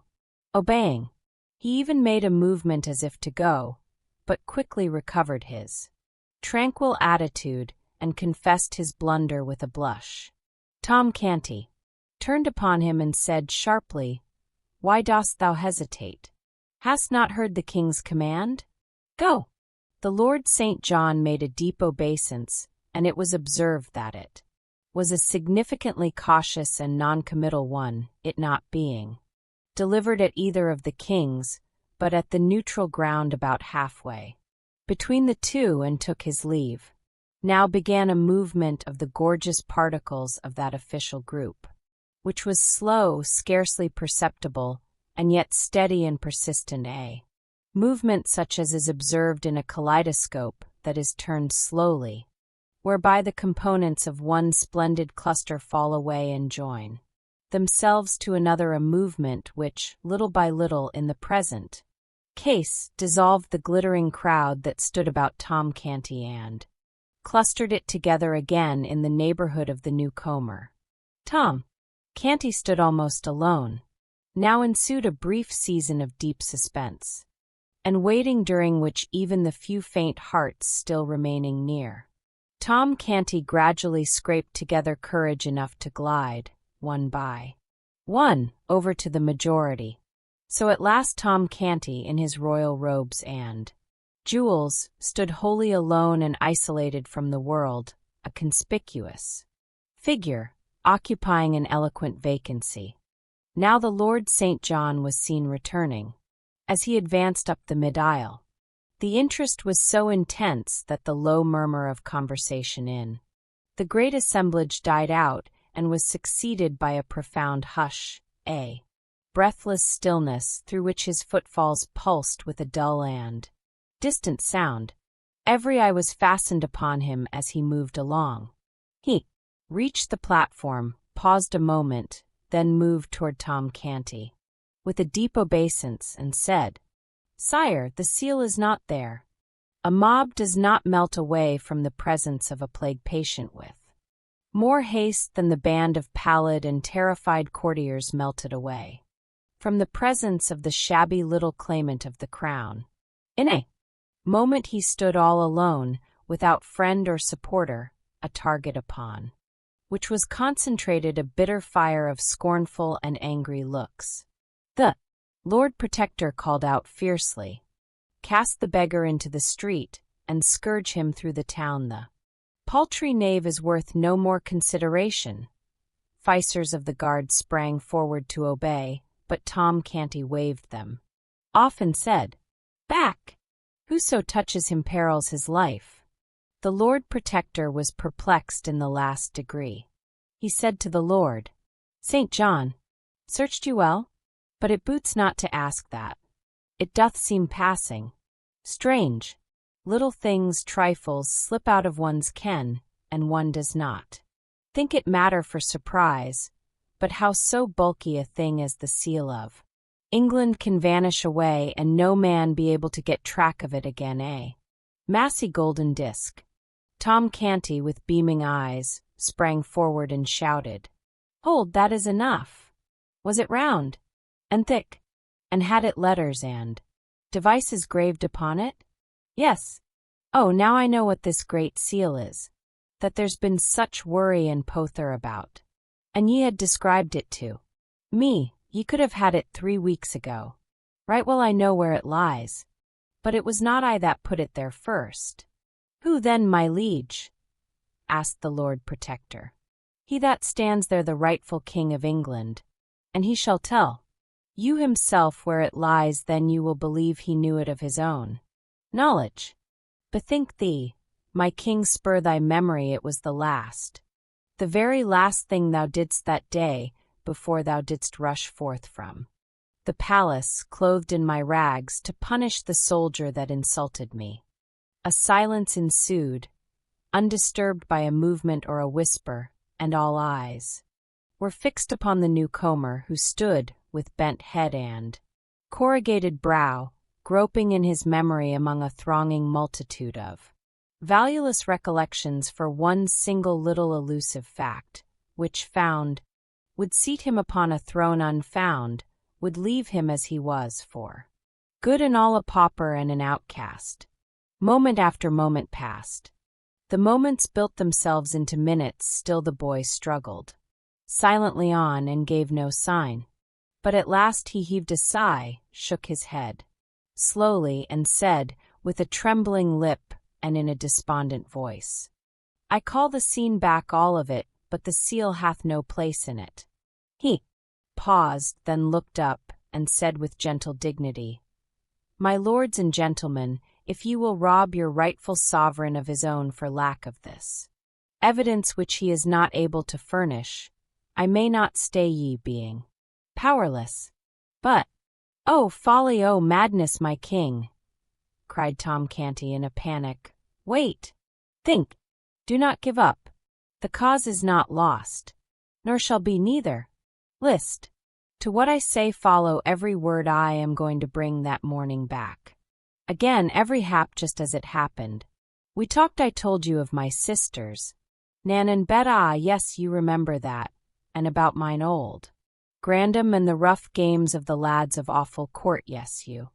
obeying. He even made a movement as if to go, but quickly recovered his tranquil attitude and confessed his blunder with a blush. Tom Canty turned upon him and said sharply, "Why dost thou hesitate? Hast not heard the king's command? Go." The Lord St. John made a deep obeisance, and it was observed that it was a significantly cautious and non-committal one, it not being delivered at either of the kings, but at the neutral ground about halfway between the two, and took his leave. Now began a movement of the gorgeous particles of that official group, which was slow, scarcely perceptible, and yet steady and persistent, a movement such as is observed in a kaleidoscope that is turned slowly, whereby the components of one splendid cluster fall away and join themselves to another, a movement which, little by little in the present case, dissolved the glittering crowd that stood about Tom Canty and clustered it together again in the neighborhood of the newcomer. Tom Canty stood almost alone. Now ensued a brief season of deep suspense and waiting, during which even the few faint hearts still remaining near Tom Canty gradually scraped together courage enough to glide, one by one, over to the majority. So at last Tom Canty, in his royal robes and jewels, stood wholly alone and isolated from the world, a conspicuous figure, occupying an eloquent vacancy. Now the Lord St. John was seen returning. As he advanced up the mid-aisle, the interest was so intense that the low murmur of conversation in the great assemblage died out and was succeeded by a profound hush, a breathless stillness through which his footfalls pulsed with a dull and distant sound. Every eye was fastened upon him as he moved along. He reached the platform, paused a moment, then moved toward Tom Canty with a deep obeisance and said, "Sire, the seal is not there." A mob does not melt away from the presence of a plague patient with more haste than the band of pallid and terrified courtiers melted away from the presence of the shabby little claimant of the crown. In a moment he stood all alone, without friend or supporter, a a target upon, which was concentrated a bitter fire of scornful and angry looks. The Lord Protector called out fiercely, "Cast the beggar into the street, and scourge him through the town. The paltry knave is worth no more consideration." Officers of the guard sprang forward to obey, but Tom Canty waved them off and said, "Back! Whoso touches him perils his life." The Lord Protector was perplexed in the last degree. He said to the Lord, "St. John, searched you well? But it boots not to ask that. It doth seem passing strange. Little things, trifles, slip out of one's ken, and one does not think it matter for surprise, but how so bulky a thing as the seal of England can vanish away and no man be able to get track of it again, eh? Massy golden disk." Tom Canty, with beaming eyes, sprang forward and shouted, "Hold, that is enough. Was it round and thick, and had it letters and devices graved upon it?" "Yes. Oh, now I know what this great seal is, that there's been such worry and pother about. And ye had described it to me. Ye could have had it 3 weeks ago. Right well I know where it lies, but it was not I that put it there first." "Who then, my liege?" asked the Lord Protector. "He that stands there, the rightful King of England, and he shall tell you himself where it lies, then you will believe he knew it of his own knowledge. Bethink thee, my king, spur thy memory, it was the very last thing thou didst that day, before thou didst rush forth from the palace, clothed in my rags, to punish the soldier that insulted me." A silence ensued, undisturbed by a movement or a whisper, and all eyes were fixed upon the newcomer, who stood, with bent head and corrugated brow, groping in his memory among a thronging multitude of valueless recollections for one single little elusive fact, which found, would seat him upon a throne unfound, would leave him as he was for good and all, a pauper and an outcast. Moment after moment passed. The moments built themselves into minutes, still the boy struggled silently on and gave no sign. But at last he heaved a sigh, shook his head slowly, and said, with a trembling lip and in a despondent voice, "I call the scene back, all of it, but the seal hath no place in it." He paused, then looked up, and said with gentle dignity, "My lords and gentlemen, if you will rob your rightful sovereign of his own for lack of this evidence which he is not able to furnish, I may not stay ye, being powerless. But, oh folly, oh madness, my king!" cried Tom Canty in a panic. "Wait! Think! Do not give up! The cause is not lost, nor shall be neither. List to what I say, follow every word. I am going to bring that morning back again, every hap just as it happened. We talked, I told you, of my sisters, Nan and Bet. Ah, yes, you remember that, and about mine old grandam and the rough games of the lads of Awful Court. Yes, you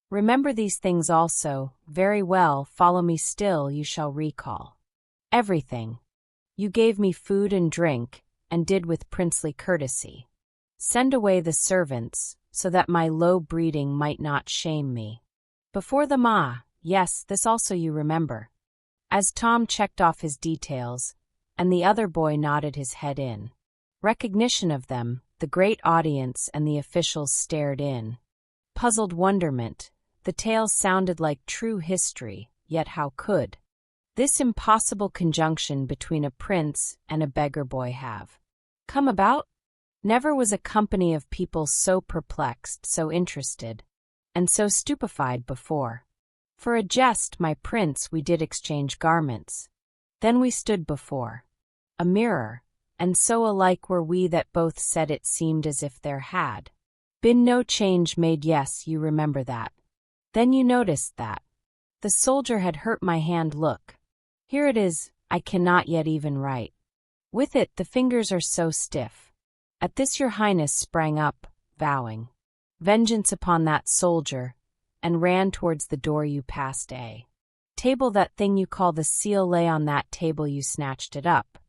remember these things also. Very well, follow me still. You shall recall everything. You gave me food and drink, and did with princely courtesy send away the servants, so that my low breeding might not shame me before them. Ah, yes, this also you remember." As Tom checked off his details, and the other boy nodded his head in recognition of them, the great audience and the officials stared in puzzled wonderment. The tale sounded like true history, yet how could this impossible conjunction between a prince and a beggar boy have come about? Never was a company of people so perplexed, so interested, and so stupefied before. For a jest, my prince, we did exchange garments. Then we stood before a mirror, and so alike were we that both said it seemed as if there had been no change made. Yes, you remember that. Then you noticed that the soldier had hurt my hand. Look, here it is. I cannot yet even write with it, the fingers are so stiff. At this your highness sprang up, vowing vengeance upon that soldier, and ran towards the door. You passed a table that thing you call the seal lay on that table you snatched it up,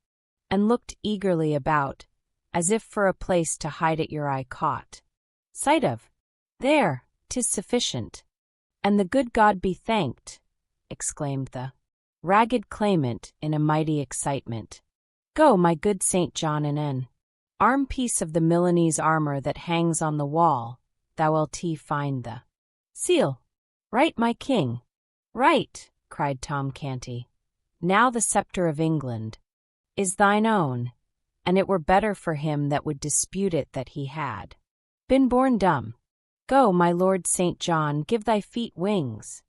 and looked eagerly about, as if for a place to hide it your eye caught sight of. There, 'tis sufficient. And the good God be thanked, exclaimed the ragged claimant in a mighty excitement. Go, my good St. John, and an arm piece of the Milanese armor that hangs on the wall, thou wilt find the seal. Right, my king. Right, cried Tom Canty. Now the sceptre of England is thine own, and it were better for him that would dispute it that he had been born dumb. Go, my Lord St. John, give thy feet wings.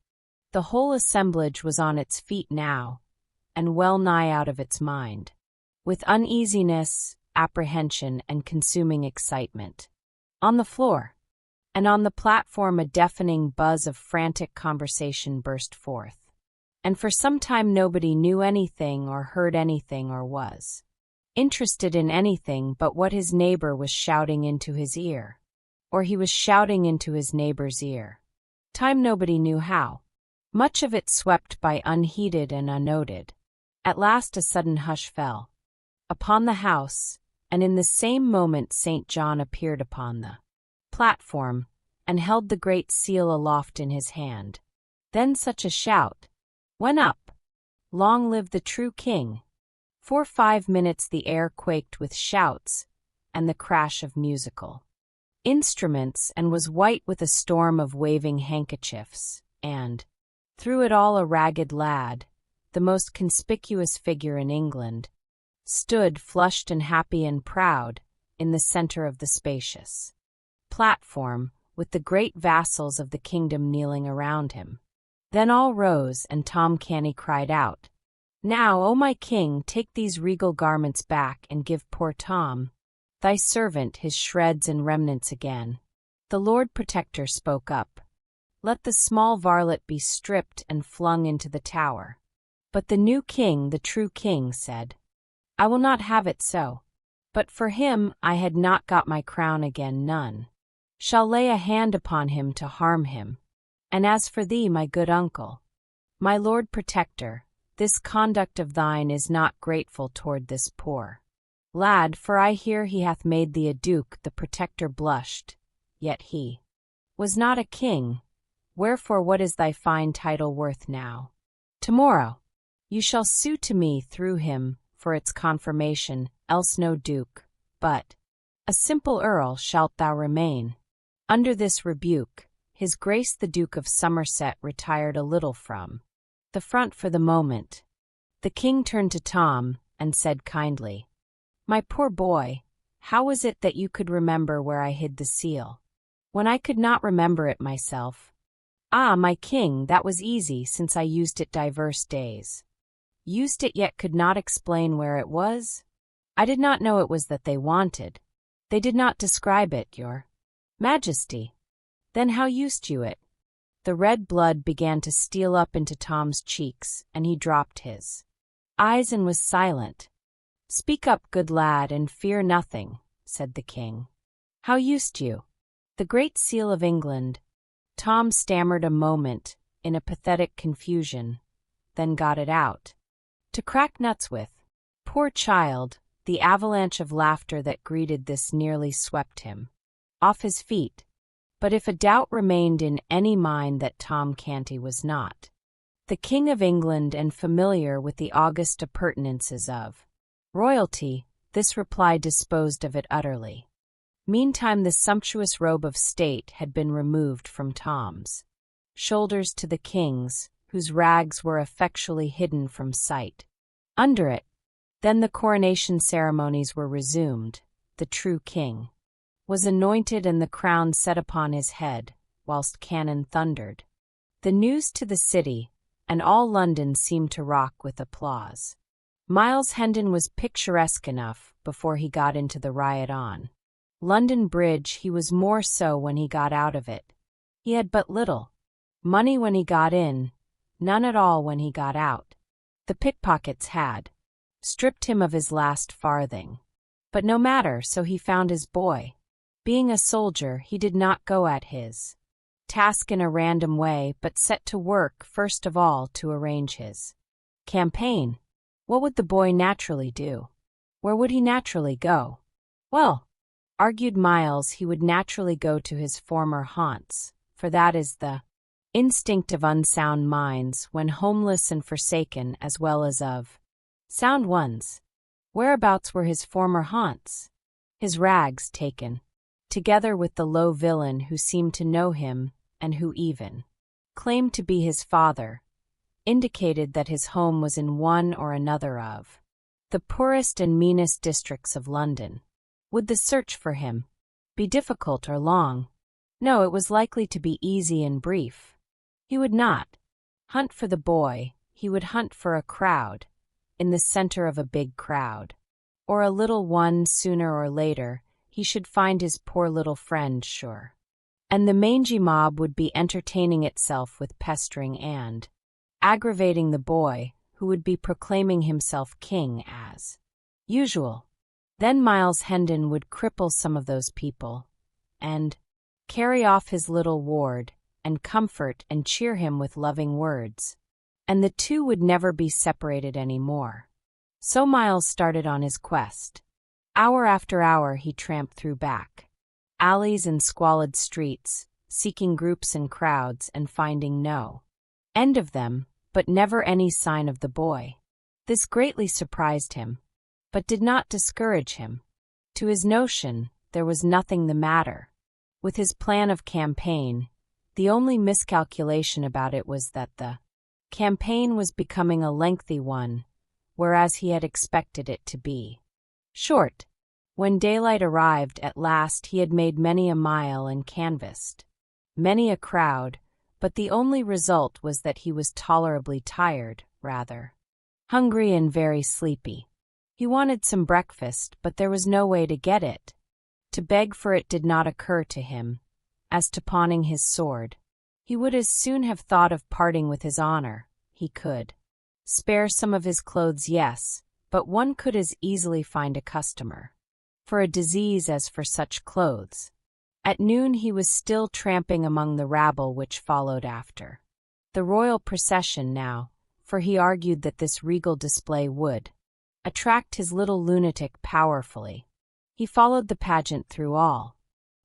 The whole assemblage was on its feet now, and well nigh out of its mind, with uneasiness, apprehension, and consuming excitement. On the floor, and on the platform a deafening buzz of frantic conversation burst forth, and for some time nobody knew anything or heard anything or was interested in anything but what his neighbor was shouting into his ear, or he was shouting into his neighbor's ear. Time nobody knew how. Much of it swept by unheeded and unnoted. At last a sudden hush fell upon the house, and in the same moment St. John appeared upon the platform, and held the great seal aloft in his hand. Then such a shout went up. Long live the true king! For 5 minutes the air quaked with shouts and the crash of musical instruments, and was white with a storm of waving handkerchiefs, and through it all a ragged lad, the most conspicuous figure in England, stood flushed and happy and proud in the center of the spacious platform, with the great vassals of the kingdom kneeling around him. Then all rose, and Tom Canty cried out, Now, O my king, take these regal garments back, and give poor Tom, thy servant, his shreds and remnants again. The Lord Protector spoke up. Let the small varlet be stripped and flung into the tower. But the new king, the true king, said, I will not have it so. But for him I had not got my crown again, none shall lay a hand upon him to harm him. And as for thee, my good uncle, my Lord Protector, this conduct of thine is not grateful toward this poor lad, for I hear he hath made thee a duke. The Protector blushed, yet he was not a king. Wherefore what is thy fine title worth now? Tomorrow you shall sue to me through him for its confirmation, else no duke, but a simple earl shalt thou remain. Under this rebuke, his Grace the Duke of Somerset retired a little from the front for the moment. The king turned to Tom and said kindly, My poor boy, how was it that you could remember where I hid the seal, when I could not remember it myself? Ah, my king, that was easy, since I used it divers days. Used it, yet could not explain where it was? I did not know it was that they wanted. They did not describe it, your Majesty. Then how used you it? The red blood began to steal up into Tom's cheeks, and he dropped his eyes and was silent. Speak up, good lad, and fear nothing, said the king. How used you the great seal of England? Tom stammered a moment, in a pathetic confusion, then got it out. To crack nuts with. Poor child, the avalanche of laughter that greeted this nearly swept him off his feet. But if a doubt remained in any mind that Tom Canty was not the King of England and familiar with the august appurtenances of royalty, this reply disposed of it utterly. Meantime the sumptuous robe of state had been removed from Tom's shoulders to the king's, whose rags were effectually hidden from sight under it. Then the coronation ceremonies were resumed. The true king was anointed and the crown set upon his head, whilst cannon thundered the news to the city, and all London seemed to rock with applause. Miles Hendon was picturesque enough before he got into the riot on London Bridge. He was more so when he got out of it. He had but little money when he got in, none at all when he got out. The pickpockets had stripped him of his last farthing. But no matter, so he found his boy. Being a soldier, he did not go at his task in a random way, but set to work first of all to arrange his campaign. What would the boy naturally do? Where would he naturally go? Well, argued Miles, he would naturally go to his former haunts, for that is the instinct of unsound minds when homeless and forsaken, as well as of sound ones. Whereabouts were his former haunts? His rags taken, together with the low villain who seemed to know him and who even claimed to be his father, indicated that his home was in one or another of the poorest and meanest districts of London. Would the search for him be difficult or long? No, it was likely to be easy and brief. He would not hunt for the boy, he would hunt for a crowd, in the center of a big crowd. Or a little one, sooner or later, he should find his poor little friend, sure. And the mangy mob would be entertaining itself with pestering and aggravating the boy, who would be proclaiming himself king as usual. Then Miles Hendon would cripple some of those people, and carry off his little ward, and comfort and cheer him with loving words. And the two would never be separated any more. So Miles started on his quest. Hour after hour he tramped through back alleys and squalid streets, seeking groups and crowds and finding no end of them, but never any sign of the boy. This greatly surprised him, but did not discourage him. To his notion, there was nothing the matter with his plan of campaign. The only miscalculation about it was that the campaign was becoming a lengthy one, whereas he had expected it to be short. When daylight arrived at last, he had made many a mile and canvassed many a crowd, but the only result was that he was tolerably tired, rather hungry and very sleepy. He wanted some breakfast, but there was no way to get it. To beg for it did not occur to him. As to pawning his sword, he would as soon have thought of parting with his honor. He could spare some of his clothes, yes, but one could as easily find a customer for a disease as for such clothes. At noon he was still tramping among the rabble which followed after the royal procession now, for he argued that this regal display would attract his little lunatic powerfully. He followed the pageant through all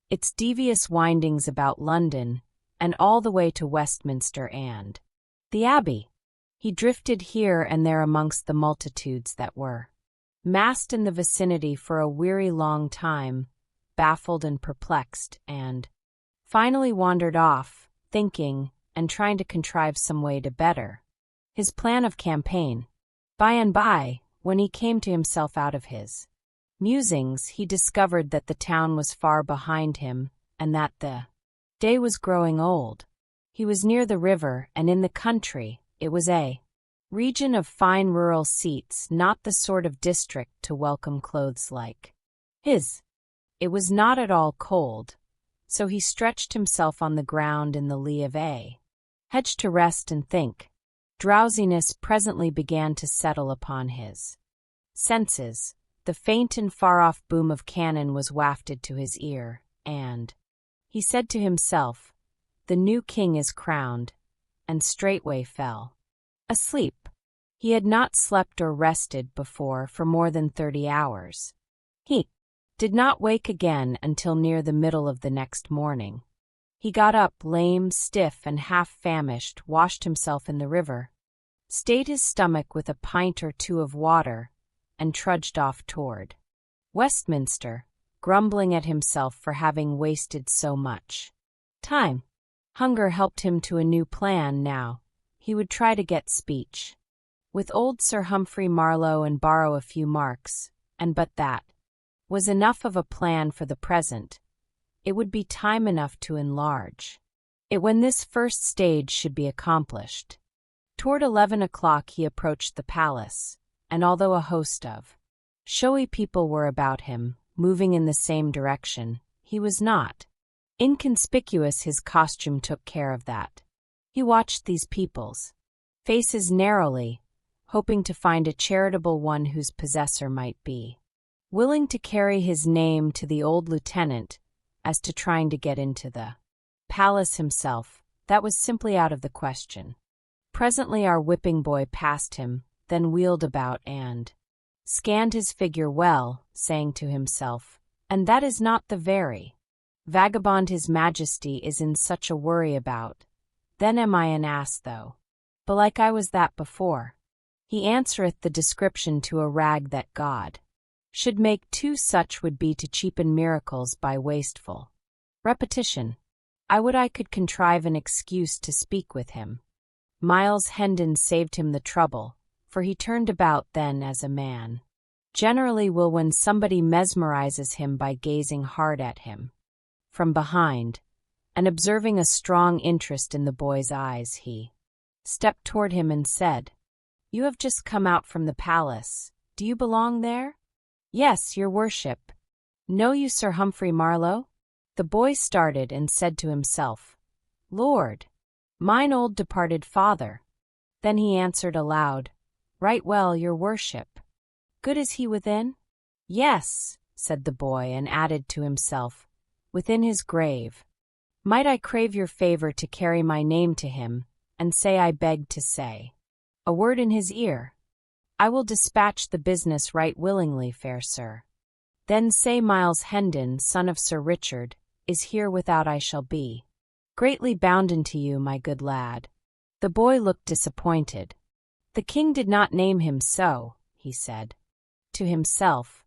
its devious windings about London, and all the way to Westminster and the Abbey. He drifted here and there amongst the multitudes that were massed in the vicinity for a weary long time, baffled and perplexed, and finally wandered off, thinking and trying to contrive some way to better his plan of campaign. By and by, when he came to himself out of his musings, he discovered that the town was far behind him, and that the day was growing old. He was near the river and in the country. It was a region of fine rural seats, not the sort of district to welcome clothes like his. It was not at all cold, so he stretched himself on the ground in the lee of a hedge to rest and think. Drowsiness presently began to settle upon his senses. The faint and far-off boom of cannon was wafted to his ear, and he said to himself, "The new king is crowned," and straightway fell asleep. He had not slept or rested before for more than 30 hours. He did not wake again until near the middle of the next morning. He got up lame, stiff, and half-famished, washed himself in the river, stayed his stomach with a pint or two of water, and trudged off toward Westminster, grumbling at himself for having wasted so much time. Hunger helped him to a new plan now. He would try to get speech with old Sir Humphrey Marlowe and borrow a few marks, and but that was enough of a plan for the present. It would be time enough to enlarge it when this first stage should be accomplished. Toward 11 o'clock he approached the palace, and although a host of showy people were about him, moving in the same direction, he was not inconspicuous. His costume took care of that. He watched these people's faces narrowly, hoping to find a charitable one whose possessor might be willing to carry his name to the old lieutenant as to trying to get into the palace himself, that was simply out of the question. Presently our whipping boy passed him, then wheeled about and scanned his figure well, saying to himself, "And that is not the very vagabond his majesty is in such a worry about. Then am I an ass though. Belike I was that before. He answereth the description to a rag that God should make too, such would be to cheapen miracles by wasteful repetition. I would I could contrive an excuse to speak with him." Miles Hendon saved him the trouble, for he turned about then as a man generally will when somebody mesmerizes him by gazing hard at him from behind, and observing a strong interest in the boy's eyes, he stepped toward him and said, "You have just come out from the palace. Do you belong there?" "Yes, your worship." "Know you Sir Humphrey Marlowe?" The boy started and said to himself, "Lord, mine old departed father." Then he answered aloud, "Right well, your worship." "Good is he within?" "Yes," said the boy, and added to himself, "within his grave. Might I crave your favor to carry my name to him, and say I beg to say a word in his ear?" "I will dispatch the business right willingly, fair sir." "Then say Miles Hendon, son of Sir Richard, is here without I shall be greatly bounden to you, my good lad." The boy looked disappointed. "The king did not name him so," he said to himself,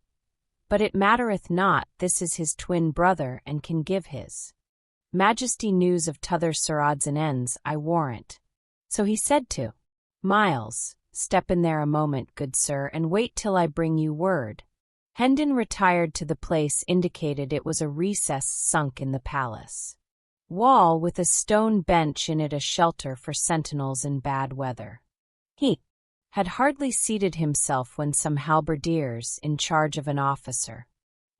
"but it mattereth not, this is his twin brother and can give his majesty news of t'other Sir Odds and Ends, I warrant." So he said to Miles, "Step in there a moment, good sir, and wait till I bring you word." Hendon retired to the place indicated. It was a recess sunk in the palace wall, with a stone bench in it, a shelter for sentinels in bad weather. He had hardly seated himself when some halberdiers, in charge of an officer,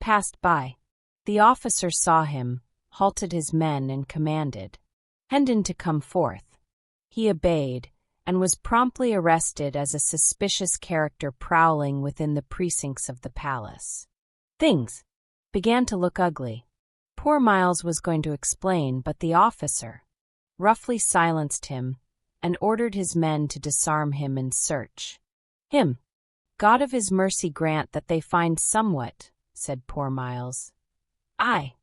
passed by. The officer saw him, halted his men, and commanded Hendon to come forth. He obeyed, and was promptly arrested as a suspicious character prowling within the precincts of the palace. Things began to look ugly. Poor Miles was going to explain, but the officer roughly silenced him and ordered his men to disarm him and search him. "God of his mercy grant that they find somewhat," said poor Miles. "I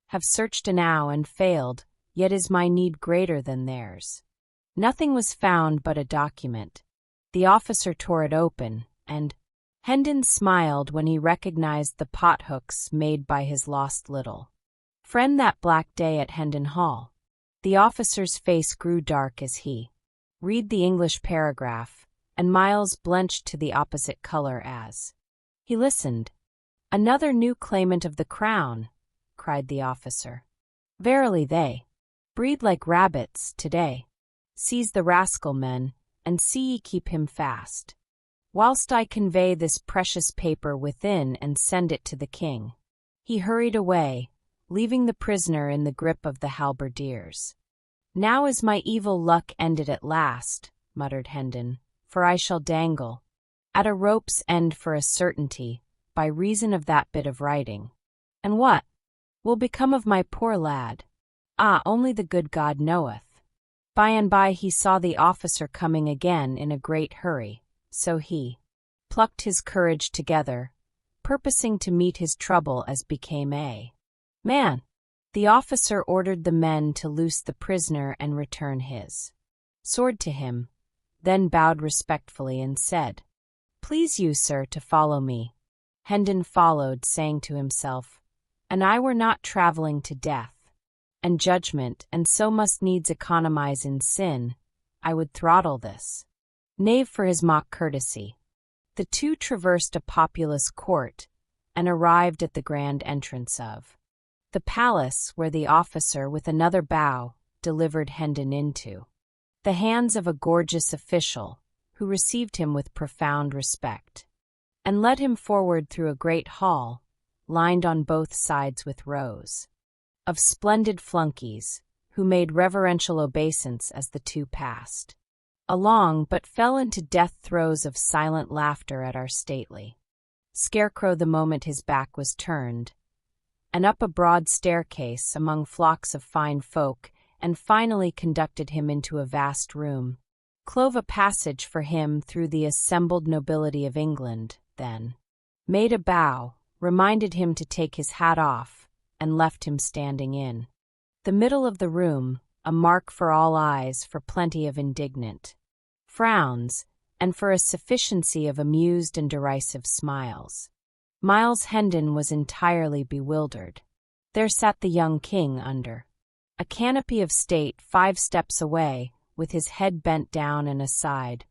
have searched enow and failed, yet is my need greater than theirs." Nothing was found but a document. The officer tore it open, and Hendon smiled when he recognized the pothooks made by his lost little friend that black day at Hendon Hall. The officer's face grew dark as he read the English paragraph, and Miles blenched to the opposite color as he listened. "Another new claimant of the crown," cried the officer. "Verily they breed like rabbits today. Seize the rascal, men, and see ye keep him fast, whilst I convey this precious paper within and send it to the king." He hurried away, leaving the prisoner in the grip of the halberdiers. "Now is my evil luck ended at last," muttered Hendon, "for I shall dangle at a rope's end for a certainty, by reason of that bit of writing. And what will become of my poor lad? Ah, only the good God knoweth." By and by he saw the officer coming again in a great hurry, so he plucked his courage together, purposing to meet his trouble as became a man. The officer ordered the men to loose the prisoner and return his sword to him, then bowed respectfully and said, "Please you, sir, to follow me." Hendon followed, saying to himself, "And I were not traveling to death and judgment, and so must needs economize in sin, I would throttle this knave for his mock courtesy." The two traversed a populous court, and arrived at the grand entrance of the palace, where the officer, with another bow, delivered Hendon into the hands of a gorgeous official, who received him with profound respect, and led him forward through a great hall, lined on both sides with rows of splendid flunkies, who made reverential obeisance as the two passed along, but fell into death throes of silent laughter at our stately scarecrow the moment his back was turned, and up a broad staircase among flocks of fine folk and finally conducted him into a vast room, clove a passage for him through the assembled nobility of England, then made a bow, reminded him to take his hat off, and left him standing in the middle of the room, a mark for all eyes, for plenty of indignant frowns, and for a sufficiency of amused and derisive smiles. Miles Hendon was entirely bewildered. There sat the young king under a canopy of state 5 steps away, with his head bent down and aside,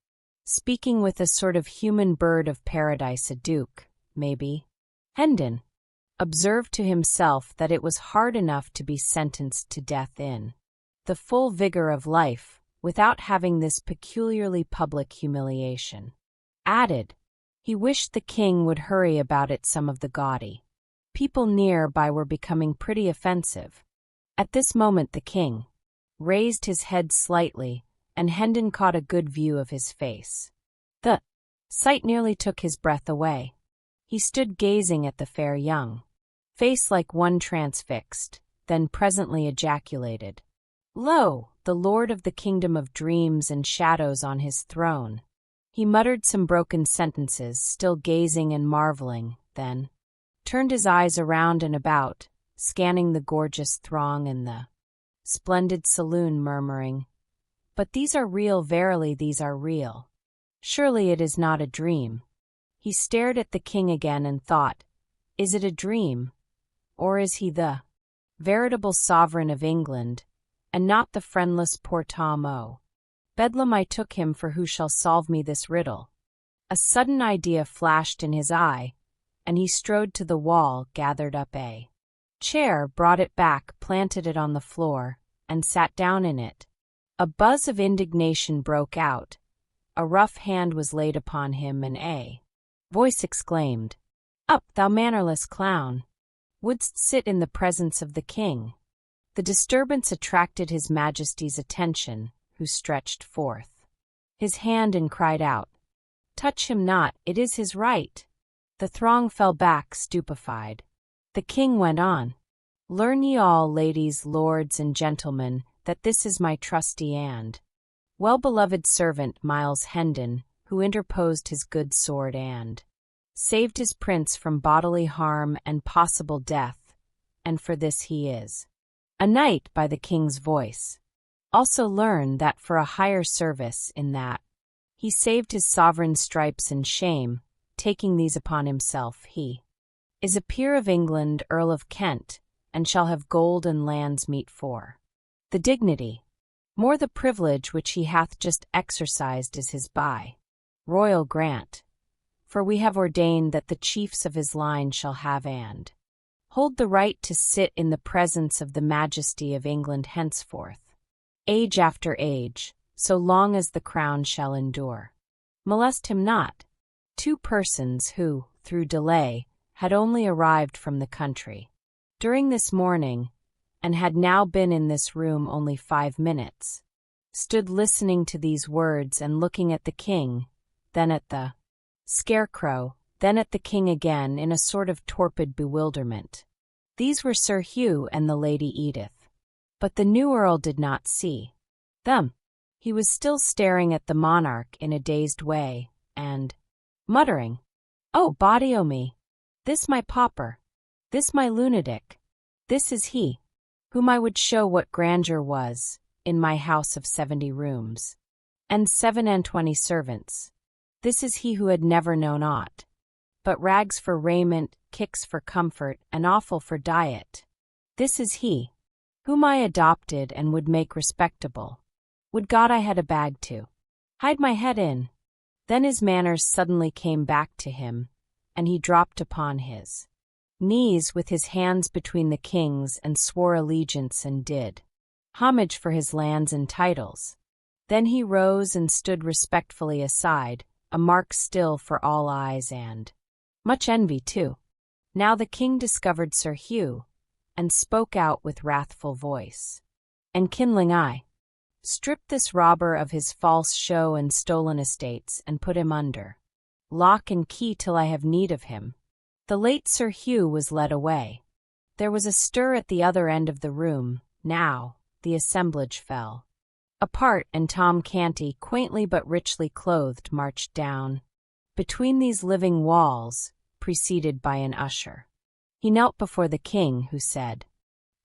speaking with a sort of human bird of paradise, a duke, maybe. Hendon observed to himself that it was hard enough to be sentenced to death in the full vigor of life, without having this peculiarly public humiliation added. He wished the king would hurry about it. Some of the gaudy people near by were becoming pretty offensive. At this moment the king raised his head slightly, and Hendon caught a good view of his face. The sight nearly took his breath away. He stood gazing at the fair young face like one transfixed, then presently ejaculated, "Lo, the lord of the kingdom of dreams and shadows on his throne." He muttered some broken sentences, still gazing and marveling, then turned his eyes around and about, scanning the gorgeous throng and the splendid saloon, murmuring, "But these are real, verily these are real. Surely it is not a dream." He stared at the king again and thought, is it a dream? Or is he the veritable sovereign of England, and not the friendless poor Tom O' Bedlam? I took him for who shall solve me this riddle. A sudden idea flashed in his eye, and he strode to the wall, gathered up a chair, brought it back, planted it on the floor, and sat down in it. A buzz of indignation broke out. A rough hand was laid upon him, and a voice exclaimed, "Up, thou mannerless clown! Wouldst sit in the presence of the king?" The disturbance attracted his majesty's attention, who stretched forth his hand and cried out, "Touch him not, it is his right." The throng fell back stupefied. The king went on, "Learn ye all, ladies, lords, and gentlemen, that this is my trusty and well-beloved servant Miles Hendon, who interposed his good sword and saved his prince from bodily harm and possible death, and for this he is a knight by the king's voice. Also learn that for a higher service, in that he saved his sovereign's stripes and shame, taking these upon himself, he is a peer of England, Earl of Kent, and shall have gold and lands meet for the dignity. More the privilege which he hath just exercised is his by royal grant. For we have ordained that the chiefs of his line shall have and hold the right to sit in the presence of the majesty of England henceforth, age after age, so long as the crown shall endure. Molest him not." 2 persons who, through delay, had only arrived from the country during this morning, and had now been in this room only 5 minutes, stood listening to these words and looking at the king, then at the scarecrow, then at the king again, in a sort of torpid bewilderment. These were Sir Hugh and the Lady Edith. But the new earl did not see them. He was still staring at the monarch in a dazed way, and muttering, "Oh, body o' me! This my pauper! This my lunatic! This is he, whom I would show what grandeur was, in my house of 70 rooms, and 27 servants. This is he who had never known aught but rags for raiment, kicks for comfort, and offal for diet. This is he, whom I adopted and would make respectable. Would God I had a bag to hide my head in." Then his manners suddenly came back to him, and he dropped upon his knees with his hands between the king's and swore allegiance and did homage for his lands and titles. Then he rose and stood respectfully aside, a mark still for all eyes and much envy too. Now the king discovered Sir Hugh, and spoke out with wrathful voice and kindling eye, "Strip this robber of his false show and stolen estates, and put him under lock and key till I have need of him." The late Sir Hugh was led away. There was a stir at the other end of the room, now, the assemblage fell apart, and Tom Canty, quaintly but richly clothed, marched down between these living walls, preceded by an usher. He knelt before the king, who said,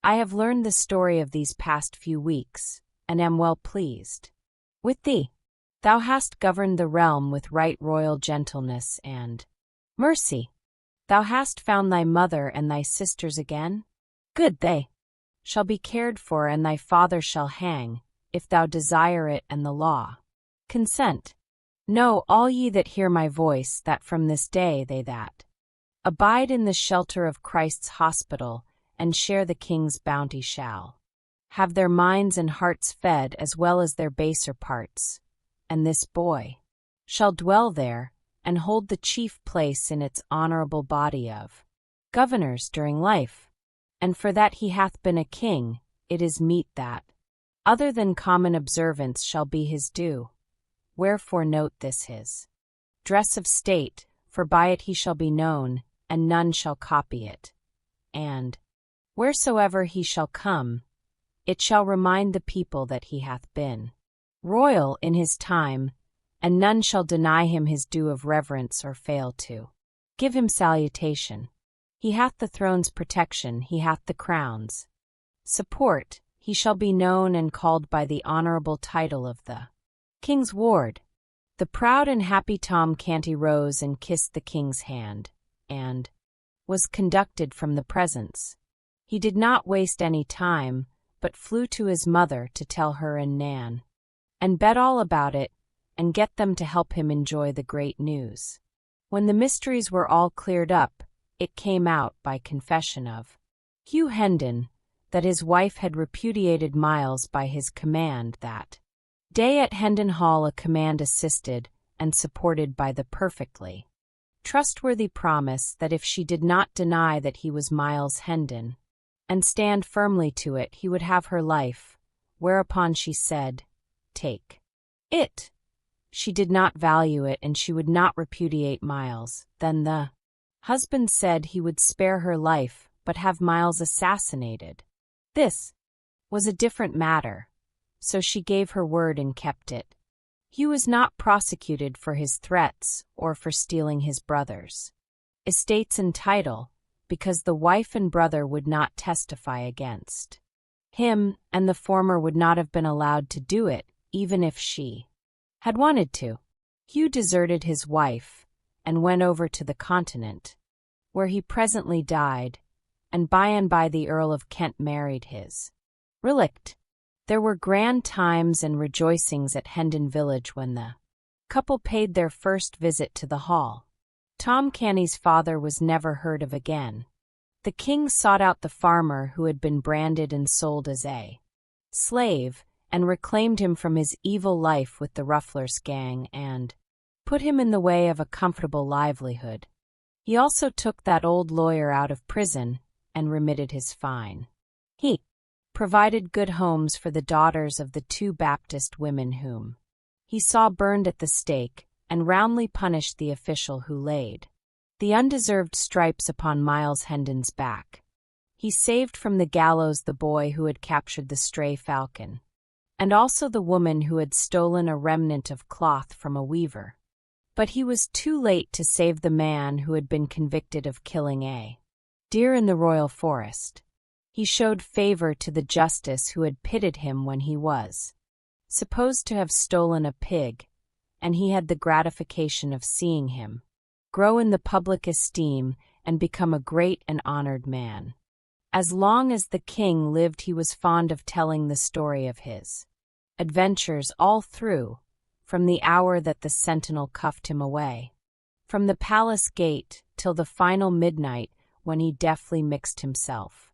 "I have learned the story of these past few weeks, and am well pleased with thee. Thou hast governed the realm with right royal gentleness and mercy. Thou hast found thy mother and thy sisters again. Good, they shall be cared for, and thy father shall hang, if thou desire it and the law consent. Know all ye that hear my voice, that from this day they that abide in the shelter of Christ's hospital and share the king's bounty shall have their minds and hearts fed as well as their baser parts, and this boy shall dwell there and hold the chief place in its honorable body of governors during life, and for that he hath been a king, it is meet that other than common observance shall be his due. Wherefore note this his dress of state, for by it he shall be known, and none shall copy it. And wheresoever he shall come, it shall remind the people that he hath been royal in his time, and none shall deny him his due of reverence or fail to give him salutation. He hath the throne's protection, he hath the crown's support, he shall be known and called by the honorable title of the King's Ward." The proud and happy Tom Canty rose and kissed the king's hand, and was conducted from the presence. He did not waste any time, but flew to his mother to tell her and Nan, and bet all about it, and get them to help him enjoy the great news. When the mysteries were all cleared up, it came out by confession of Hugh Hendon that his wife had repudiated Miles by his command that day at Hendon Hall, a command assisted and supported by the perfectly trustworthy promise that if she did not deny that he was Miles Hendon, and stand firmly to it, he would have her life, whereupon she said, "Take it." She did not value it, and she would not repudiate Miles. Then the husband said he would spare her life, but have Miles assassinated. This was a different matter, so she gave her word and kept it. Hugh was not prosecuted for his threats or for stealing his brother's estates and title, because the wife and brother would not testify against him, and the former would not have been allowed to do it, even if she had wanted to. Hugh deserted his wife and went over to the continent, where he presently died, and by the Earl of Kent married his relict. There were grand times and rejoicings at Hendon village when the couple paid their first visit to the hall. Tom Canty's father was never heard of again. The king sought out the farmer who had been branded and sold as a slave, and reclaimed him from his evil life with the Ruffler's gang, and put him in the way of a comfortable livelihood. He also took that old lawyer out of prison, and remitted his fine. He provided good homes for the daughters of the 2 Baptist women whom he saw burned at the stake, and roundly punished the official who laid the undeserved stripes upon Miles Hendon's back. He saved from the gallows the boy who had captured the stray falcon, and also the woman who had stolen a remnant of cloth from a weaver. But he was too late to save the man who had been convicted of killing a deer in the royal forest. He showed favor to the justice who had pitted him when he was supposed to have stolen a pig, and he had the gratification of seeing him grow in the public esteem and become a great and honored man. As long as the king lived, he was fond of telling the story of his adventures all through, from the hour that the sentinel cuffed him away from the palace gate till the final midnight, when he deftly mixed himself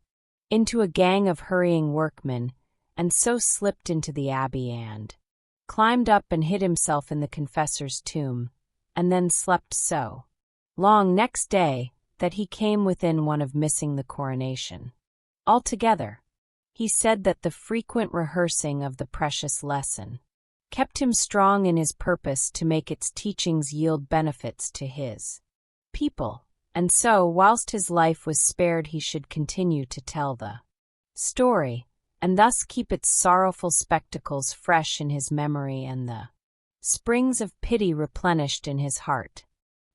into a gang of hurrying workmen, and so slipped into the abbey and climbed up and hid himself in the confessor's tomb, and then slept so long next day that he came within one of missing the coronation altogether. He said that the frequent rehearsing of the precious lesson kept him strong in his purpose to make its teachings yield benefits to his people, and so, whilst his life was spared, he should continue to tell the story, and thus keep its sorrowful spectacles fresh in his memory and the springs of pity replenished in his heart.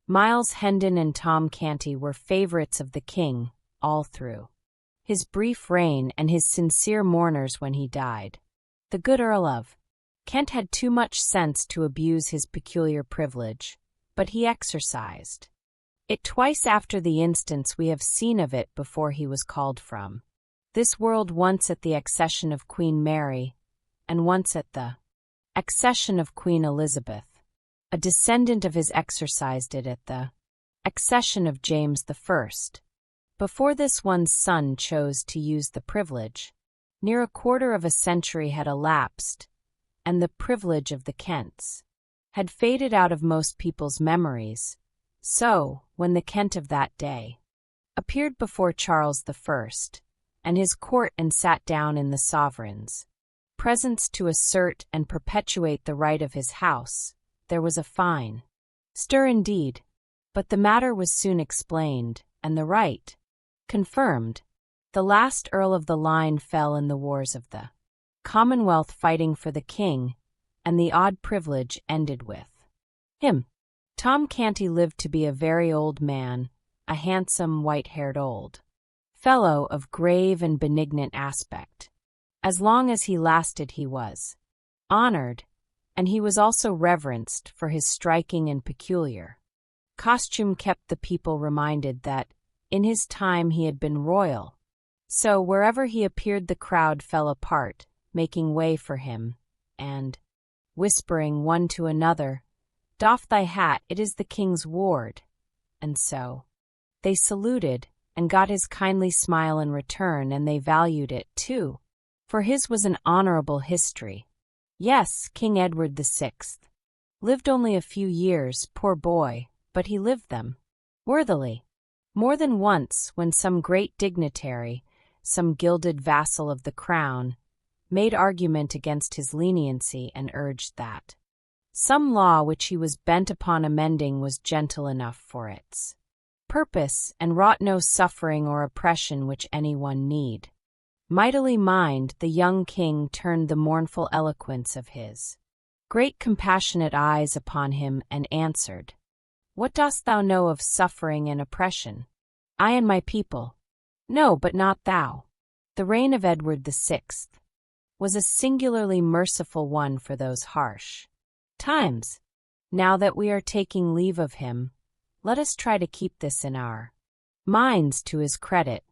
Miles Hendon and Tom Canty were favorites of the king all through his brief reign and his sincere mourners when he died. The good Earl of Kent had too much sense to abuse his peculiar privilege, but he exercised it twice after the instance we have seen of it before he was called from this world, once at the accession of Queen Mary, and once at the accession of Queen Elizabeth. A descendant of his exercised it at the accession of James I. Before this, one's son chose to use the privilege. Near a quarter of a century had elapsed, and the privilege of the Kents had faded out of most people's memories. So, when the Kent of that day appeared before Charles I and his court and sat down in the sovereign's presence to assert and perpetuate the right of his house, there was a fine stir indeed, but the matter was soon explained, and the right confirmed. The last Earl of the line fell in the wars of the Commonwealth fighting for the king, and the odd privilege ended with him. Tom Canty lived to be a very old man, a handsome, white-haired old fellow of grave and benignant aspect. As long as he lasted he was honored, and he was also reverenced for his striking and peculiar costume kept the people reminded that, in his time, he had been royal. So wherever he appeared the crowd fell apart, making way for him, and whispering one to another, "Doff thy hat, it is the king's ward." And so they saluted, and got his kindly smile in return, and they valued it, too, for his was an honorable history. Yes, King Edward VI lived only a few years, poor boy, but he lived them worthily. More than once, when some great dignitary, some gilded vassal of the crown, made argument against his leniency and urged that some law which he was bent upon amending was gentle enough for its purpose, and wrought no suffering or oppression which any one need mightily mind, the young king turned the mournful eloquence of his great compassionate eyes upon him, and answered, "What dost thou know of suffering and oppression? I and my people know, but not thou." The reign of Edward VI was a singularly merciful one for those harsh times. Now that we are taking leave of him, let us try to keep this in our minds to his credit.